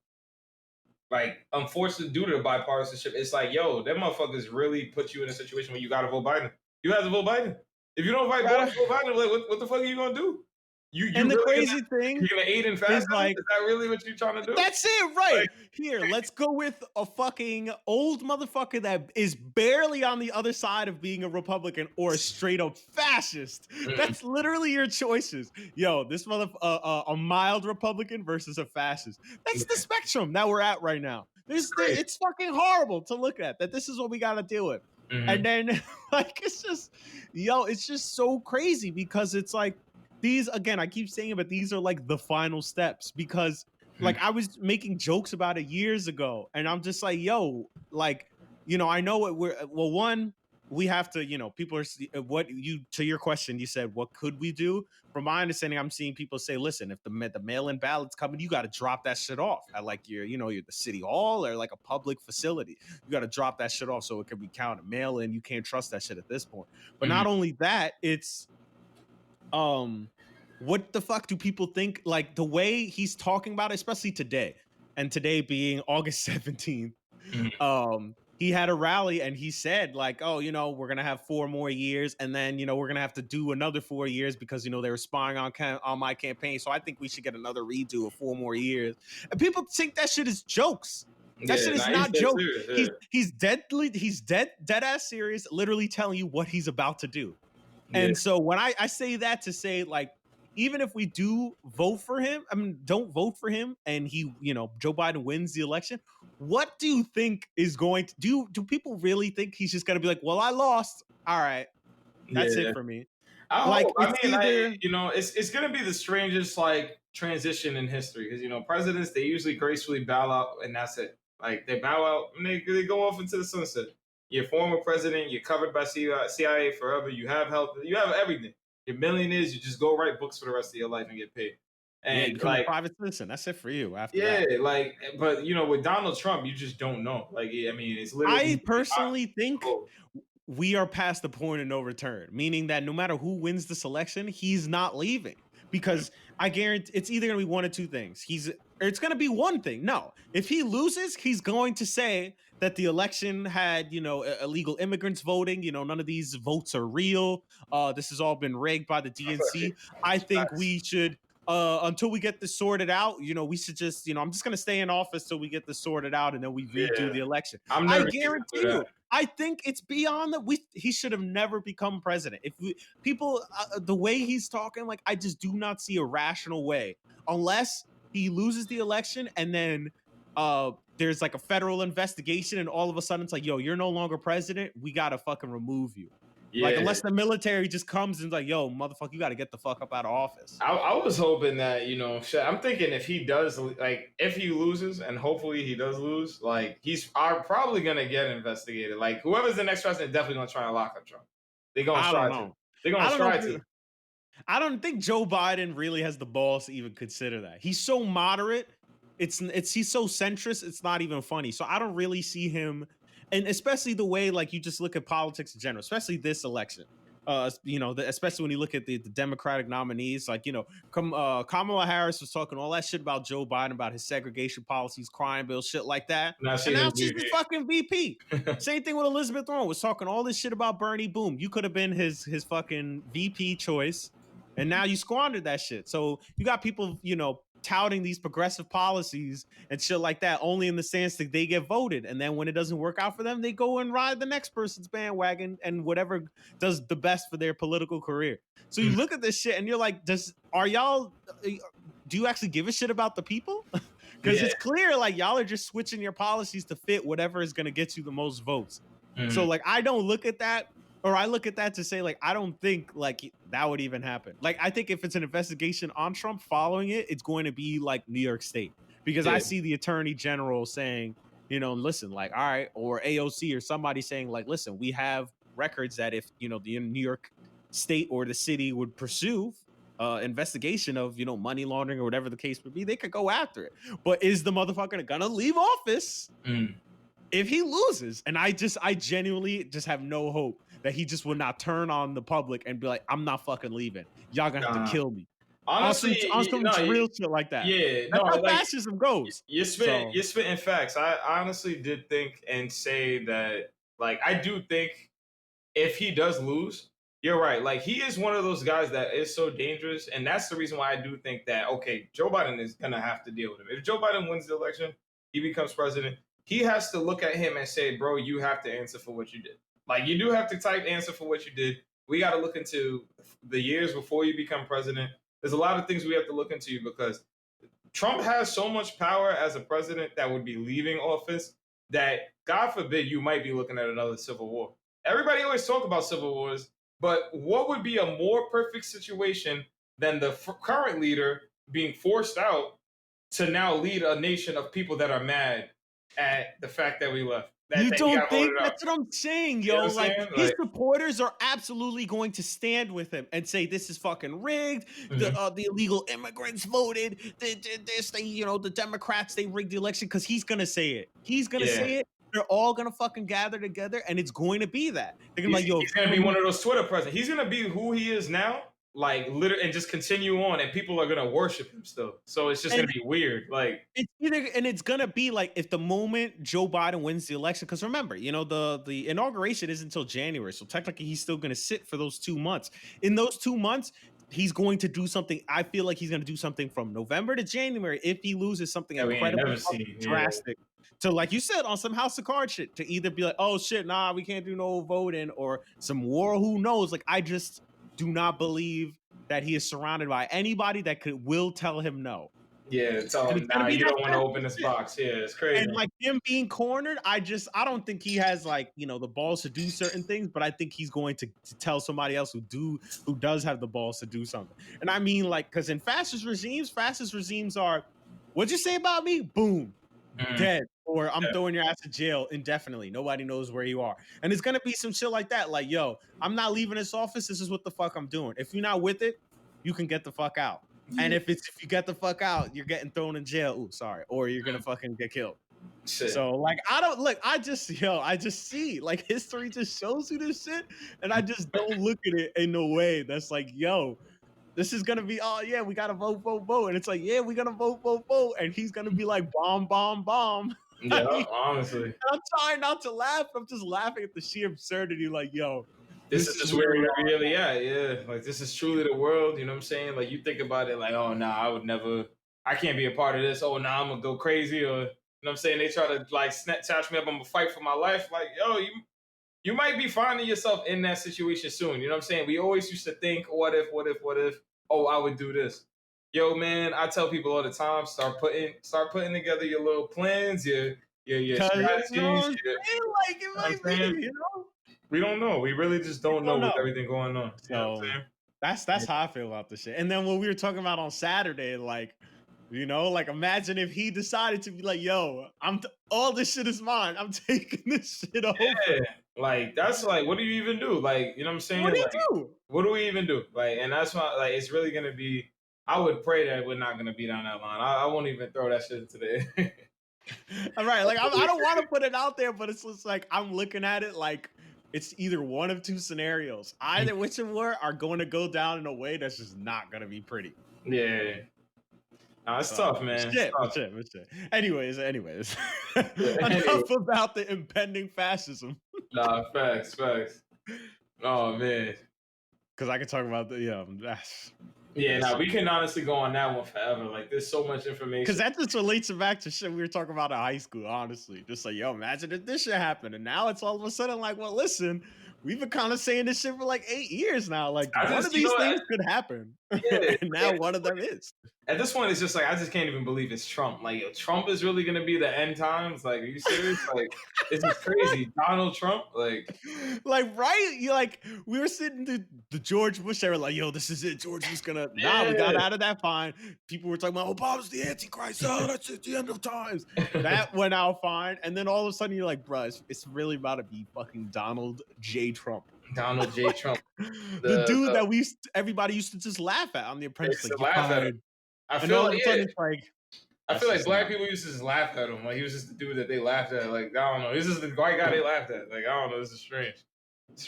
like unfortunately due to the bipartisanship, it's like, yo, them motherfuckers really put you in a situation where you gotta vote Biden. You have to vote Biden. If you don't Gotta, vote Biden, like, what the fuck are you gonna do? You and the really crazy thing you're gonna aid in is fascism? like Is that really what you're trying to do? that's it, right? Like, Here, let's go with a fucking old motherfucker that is barely on the other side of being a Republican or a straight up fascist. mm, That's literally your choices. Yo, this a mild Republican versus a fascist. That's the spectrum that we're at right now. it's crazy. It's fucking horrible to look at that. This is what we got to deal with. And Hmm. then, like, it's just so crazy because it's like, these again, I keep saying it, but these are like the final steps because like I was making jokes about it years ago, and I'm just like, yo, like, I know what one, we have to, people are what you to your question, you said, what could we do? From my understanding, I'm seeing people say, listen, if the mail-in ballots coming, you got to drop that shit off at like you're the city hall or like a public facility. You got to drop that shit off so it can be counted. Mail in, you can't trust that shit at this point. But Hmm. not only that, it's what the fuck do people think, like the way he's talking about it, especially today, and today being August 17th, Hmm. he had a rally and he said like, oh, we're gonna have 4 more years, and then we're gonna have to do another 4 years because they were spying on my campaign, so I think we should get another redo of 4 more years. And people think that shit is jokes. That Yeah, shit is nah, he's not dead joke. serious. He's dead ass serious, literally telling you what he's about to do. Yeah, And so when I say that to say, like, even if we do vote for him, I mean, don't vote for him, and Joe Biden wins the election, what do you think is going to do people really think he's just going to be like, well, I lost. All right, yeah, that's it yeah. for me. I hope. Like I it's mean, either it's gonna be the strangest like transition in history because presidents they usually gracefully bow out and that's it. Like they bow out and they go off into the sunset. You're former president. You're covered by CIA forever. You have health. You have everything. You're millionaires. You just go write books for the rest of your life and get paid. yeah, you And become a private citizen. That's it for you after yeah, that. like but with Donald Trump, you just don't know. Like I mean, it's I literally personally think oh, we are past the point of no return, meaning that no matter who wins this election, he's not leaving because I guarantee it's either going to be one of two things. It's going to be one thing. No, if he loses, he's going to say that the election had, illegal immigrants voting. None of these votes are real. This has all been rigged by the DNC. I think we should until we get this sorted out, we should just, I'm just gonna stay in office till we get this sorted out and then we redo yeah, the election. I'm I nervous to do guarantee that. you, I think it's beyond that. He should have never become president. If people, the way he's talking, like I just do not see a rational way unless he loses the election and then there's like a federal investigation and all of a sudden it's like, yo, you're no longer president. We gotta fucking remove you. Like Yeah, unless the military just comes and like, yo, motherfucker, you got to get the fuck up out of office. I was hoping that shit, I'm thinking if he does like if he loses and hopefully he does lose, like he's are probably gonna get investigated. Like whoever's the next president, definitely gonna try and lock up Trump. They're gonna I don't try to. know. They're gonna I don't know try if to. I don't think Joe Biden really has the balls to even consider that. He's so moderate. He's so centrist. It's not even funny. So I don't really see him. and especially the way like you just look at politics in general, especially this election. Especially when you look at the Democratic nominees, like Kamala Harris was talking all that shit about Joe Biden, about his segregation policies, crime bill, shit like that, Now and she's now in she's the fucking VP. VP. Same thing with Elizabeth Warren, was talking all this shit about Bernie. Boom, you could have been his fucking VP choice, and now you squandered that shit. So you got people, touting these progressive policies and shit like that, only in the sense that they get voted, and then when it doesn't work out for them, they go and ride the next person's bandwagon and whatever does the best for their political career. So you look at this shit and you're like, do you actually give a shit about the people? Because Yeah. it's clear like y'all are just switching your policies to fit whatever is going to get you the most votes. So like I don't look at that, or I look at that to say like I don't think like that would even happen. Like I think if it's an investigation on Trump following it, it's going to be like New York State, because I see the attorney general saying, listen, like, all right, or AOC or somebody saying like, listen, we have records that if the New York State or the city would pursue investigation of money laundering or whatever the case would be, they could go after it. But is the motherfucker gonna leave office if he loses? And I genuinely just have no hope that he just would not turn on the public and be like, I'm not fucking leaving. Y'all gonna have to kill me. Honestly, on some real shit like that. Yeah, That's no, how like fascism goes. you're spitting facts. I honestly did think and say that, like, I do think if he does lose, you're right. Like, he is one of those guys that is so dangerous, and that's the reason why I do think that, okay, Joe Biden is gonna have to deal with him. If Joe Biden wins the election, he becomes president, he has to look at him and say, bro, you have to answer for what you did. Like, you do have to type answer for what you did. We got to look into the years before you become president. There's a lot of things we have to look into, because Trump has so much power as a president that would be leaving office that, God forbid, you might be looking at another civil war. Everybody always talk about civil wars, but what would be a more perfect situation than the current leader being forced out to now lead a nation of people that are mad at the fact that we left? You That he don't got think? voted out. That's what I'm saying, You know yo. what I'm Like saying? his Like, supporters are absolutely going to stand with him and say this is fucking rigged. The illegal immigrants voted. The Democrats, they rigged the election, because he's gonna say it. He's gonna say it. They're all gonna fucking gather together, and it's going to be that. They're gonna be like, yo, he's gonna be one of those Twitter presidents. He's gonna be who he is now, like, literally, and just continue on, and people are gonna worship him still. So it's just gonna be weird. Like, it's gonna be like, if the moment Joe Biden wins the election, because remember, the inauguration isn't until January, so technically he's still gonna sit for those 2 months. In those 2 months, he's going to do something. I feel like he's gonna do something from November to January, if he loses, something incredibly drastic. So, like you said, on some House of Cards shit, to either be like, oh shit, nah, we can't do no voting, or some war, who knows? Like, I just do not believe that he is surrounded by anybody that will tell him no. yeah, tell him, nah, you don't want to open this box. Yeah, it's crazy. And like him being cornered, I don't think he has like the balls to do certain things, but I think he's going to tell somebody else who does have the balls to do something. And I mean, like, because in fascist regimes are, what'd you say about me? Boom, dead. Or I'm throwing your ass to jail indefinitely. Nobody knows where you are. And it's gonna be some shit like that. Like, yo, I'm not leaving this office. This is what the fuck I'm doing. If you're not with it, you can get the fuck out. And if you get the fuck out, you're getting thrown in jail. Ooh, sorry. Or you're gonna fucking get killed. Shit. So like, I just see, like, history just shows you this shit, and I just don't look at it in a way that's like, yo, this is gonna be, oh yeah, we gotta vote, and it's like, yeah, we gotta vote, and he's gonna be like, bomb, bomb, bomb. Yeah, honestly. I'm trying not to laugh. I'm just laughing at the sheer absurdity. Like, yo, this is just where we're really at. Yeah, like, this is truly the world. You know what I'm saying? Like, you think about it, like, oh nah, I can't be a part of this. Oh nah, I'm gonna go crazy. Or, you know what I'm saying? They try to like snatch me up. I'm gonna fight for my life. Like, yo, you might be finding yourself in that situation soon. You know what I'm saying? We always used to think, what if? Oh, I would do this. Yo, man, I tell people all the time, start putting together your little plans, your strategies. Like, it might be, we don't know. We really just don't know with everything going on. You know what I'm saying? That's how I feel about this shit. And then what we were talking about on Saturday, like, like, imagine if he decided to be like, yo, all this shit is mine. I'm taking this shit over. Yeah. Like, that's like, what do you even do? Like, you know what I'm saying? What do you like, do? What do we even do? Like, and that's why, like, it's really gonna be, I would pray that we're not gonna be down that line. I won't even throw that shit into the All right, like I don't want to put it out there, but it's just like I'm looking at it like it's either one of two scenarios. Either which of were are going to go down in a way that's just not going to be pretty. Yeah. Nah, it's tough, man. It's tough. But shit. Anyways, Yeah, anyway, enough about the impending fascism. nah, facts. Oh man. Because I could talk about the Yeah, nah, we can honestly go on that one forever. Like, there's so much information. because that just relates it back to shit we were talking about in high school. Honestly, just like yo, imagine if this shit happened, and now it's all of a sudden like, well, listen, we've been kind of saying this shit for like 8 years now. Like one of these things could happen, Yeah, and now one of them is. At this point, it's just like I just can't even believe it's Trump. Like, yo, Trump is really gonna be the end times. Like, are you serious? Like, this is crazy. Donald Trump, like right? You like we were sitting the George Bush era, like, yo, this is it. George was gonna we got out of that fine. People were talking about Obama's the Antichrist. Oh, that's it, the end of times. That went out fine. And then all of a sudden you're like, bro, it's really about to be fucking Donald J. Trump. Donald J. Trump. The dude that everybody used to just laugh at on The Apprentice. Like, laugh at him. I feel like black people used to just laugh at him. Like he was just the dude that they laughed at. Like I don't know, he's just the white guy they laughed at. Like I don't know, this is strange.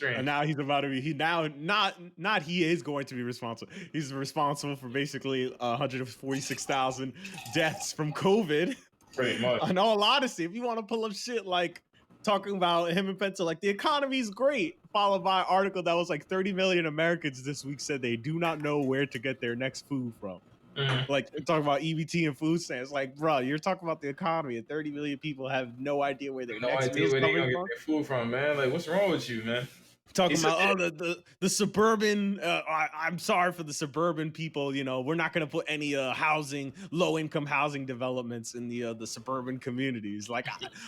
And now he's about to be. He now not he is going to be responsible. He's responsible for basically 146,000 deaths from COVID. Pretty much. In all honesty, if you want to pull up shit like talking about him and Pence, like the economy's great, followed by an article that was like 30 million Americans this week said they do not know where to get their next food from. Mm-hmm. Like they're talking about EBT and food stamps. Like, bro, you're talking about the economy, and 30 million people have no idea where their next meal's where they're coming gonna from. get their food from, man. Like, what's wrong with you, man? Talking about the suburban. I'm sorry for the suburban people. You know, we're not going to put any low income housing developments in the suburban communities. Like,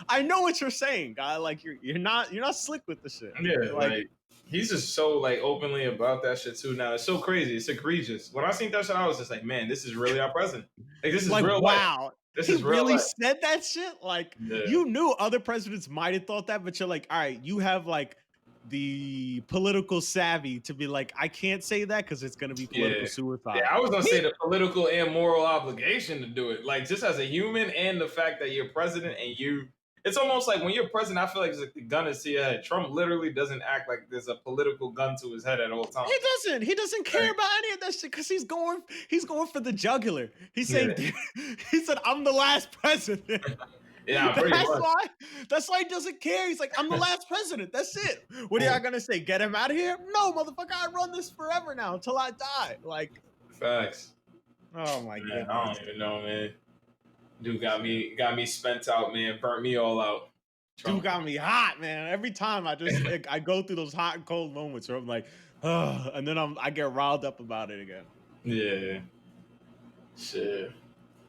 I know what you're saying, guy. Like, you're not slick with the shit. Yeah, like he's just so like openly about that shit too. Now it's so crazy. It's egregious. When I seen that shit, I was just like, man, this is really our president. Like this is like, real wow. Life. This he is real really life. Said that shit. Like you knew other presidents might have thought that, but you're like, all right, you have like the political savvy to be like, I can't say that because it's going to be political suicide. Yeah, I was going to say the political and moral obligation to do it. Like just as a human and the fact that you're president and it's almost like when you're president, I feel like it's like the gun is to your head. Trump literally doesn't act like there's a political gun to his head at all times. He doesn't care about any of that shit because he's going for the jugular. He's saying, he said, I'm the last president. Yeah, that's why he doesn't care. He's like, I'm the last president. That's it. What are y'all gonna say? Get him out of here? No, motherfucker, I run this forever now until I die. Like facts. Oh my god. I don't even know, man. Dude got me spent out, man. Burnt me all out. Trump. Dude got me hot, man. Every time I just I go through those hot and cold moments where I'm like, and then I get riled up about it again. Yeah. Shit.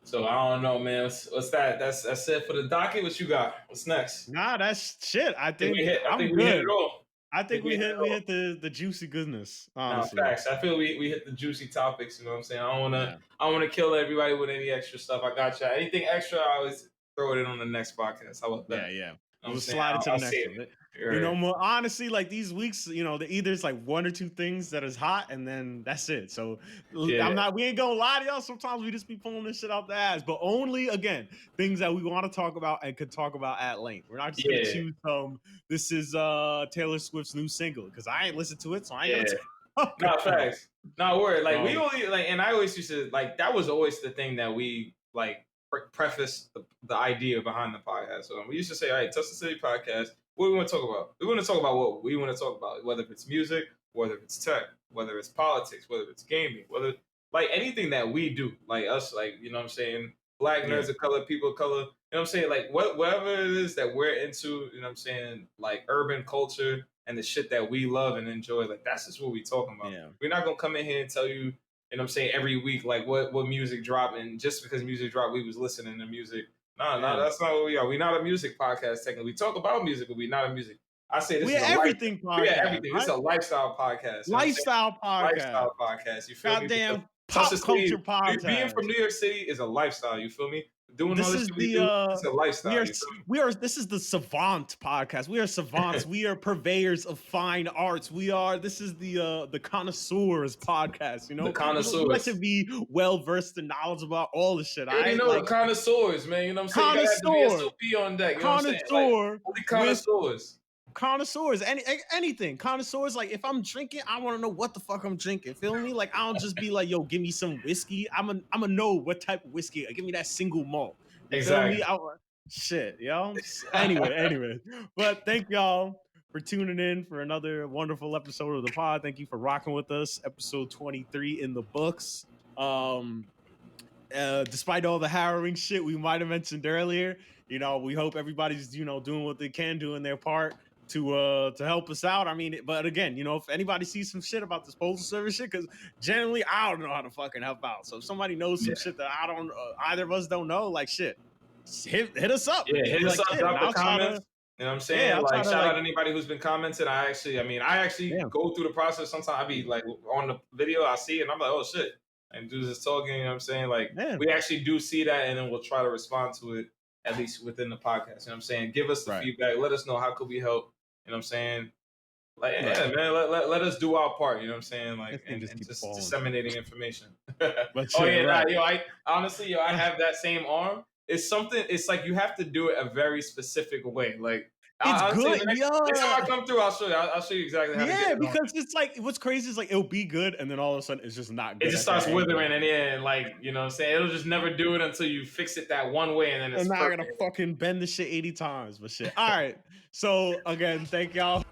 So I don't know, man. What's that? That's it for the docket. What you got? What's next? Nah, that's shit. I think we hit it all. I think we hit the juicy goodness. Honestly. No, facts. I feel we hit the juicy topics. You know what I'm saying? I don't wanna kill everybody with any extra stuff. I got you. Anything extra, I always throw it in on the next podcast. How about that? Yeah. We'll slide it to the next one. You know, more honestly, like these weeks, you know, either it's like one or two things that is hot, and then that's it. So we ain't gonna lie to y'all. Sometimes we just be pulling this shit out the ass, but only again things that we want to talk about and could talk about at length. We're not just gonna choose this is Taylor Swift's new single because I ain't listened to it, so I ain't gonna talk. Facts. Not word. Like we only like, and I always used to like that was always the thing that we like preface the idea behind the podcast. So we used to say, all right, Touch the City podcast. What do we want to talk about? We want to talk about what we want to talk about, whether it's music, whether it's tech, whether it's politics, whether it's gaming, whether like anything that we do, like us, like, you know what I'm saying? Black nerds of color, people of color, you know what I'm saying? Like whatever it is that we're into, you know what I'm saying? Like urban culture and the shit that we love and enjoy, like that's just what we talking about. Yeah. We're not going to come in here and tell you, you know what I'm saying, every week, like what music dropped, and just because music dropped, we was listening to music. No, that's not what we are. We're not a music podcast, technically. We talk about music, but we're not a music. I say this is everything podcast. Yeah, everything. Right? It's a lifestyle podcast. Lifestyle podcast. You feel me? Goddamn pop culture podcast. Being from New York City is a lifestyle. You feel me? doing all This this is shit we do, it's the a lifestyle. You feel me? we are this is the savant podcast. We are savants. We are purveyors of fine arts. This is the connoisseurs podcast. You The know, we like to connoisseurs. be well versed and knowledgeable about all the shit. Yeah, you I know the like connoisseurs, man. You know what I'm saying? You gotta have the connoisseur, VSOP on deck. You know what I'm saying? Like connoisseur only with connoisseurs. connoisseurs. Anything connoisseurs. Like if I'm drinking, I want to know what the fuck I'm drinking. Feel me? Like I don't just be like, yo, give me some whiskey. I'm a know what type of whiskey. Give me that single malt. You feel me? Exactly. Shit, yo. Anyway. But thank y'all for tuning in for another wonderful episode of the pod. Thank you for rocking with us. Episode 23 in the books. Despite all the harrowing shit we might have mentioned earlier, you know, we hope everybody's, you know, doing what they can do in their part to help us out. I mean, but again, you know, if anybody sees some shit about this postal service shit, because generally I don't know how to fucking help out. So if somebody knows some shit that I don't, either of us don't know, like shit, hit us up. Yeah, hit us like, up, drop the comments. You know what I'm saying? Yeah, like, shout out anybody who's been commenting. I actually go through the process. Sometimes I be like on the video, I see it and I'm like, oh shit. And dudes is talking, you know what I'm saying? Like, we actually do see that and then we'll try to respond to it at least within the podcast. You know what I'm saying? Give us the feedback. Let us know how could we help. You know what I'm saying? Like, yeah, man, let us do our part. You know what I'm saying? Like, and just disseminating information. I honestly, I have that same arm. It's something. It's like you have to do it a very specific way. Like it's good. Next time I come through, I'll show you. I'll show you exactly how to get it. Because it's like what's crazy is like it'll be good, and then all of a sudden it's just not good. It just starts withering, and like you know what I'm saying, it'll just never do it until you fix it that one way, and then it's not gonna fucking bend the shit 80 times. But shit. All right. So again, thank y'all.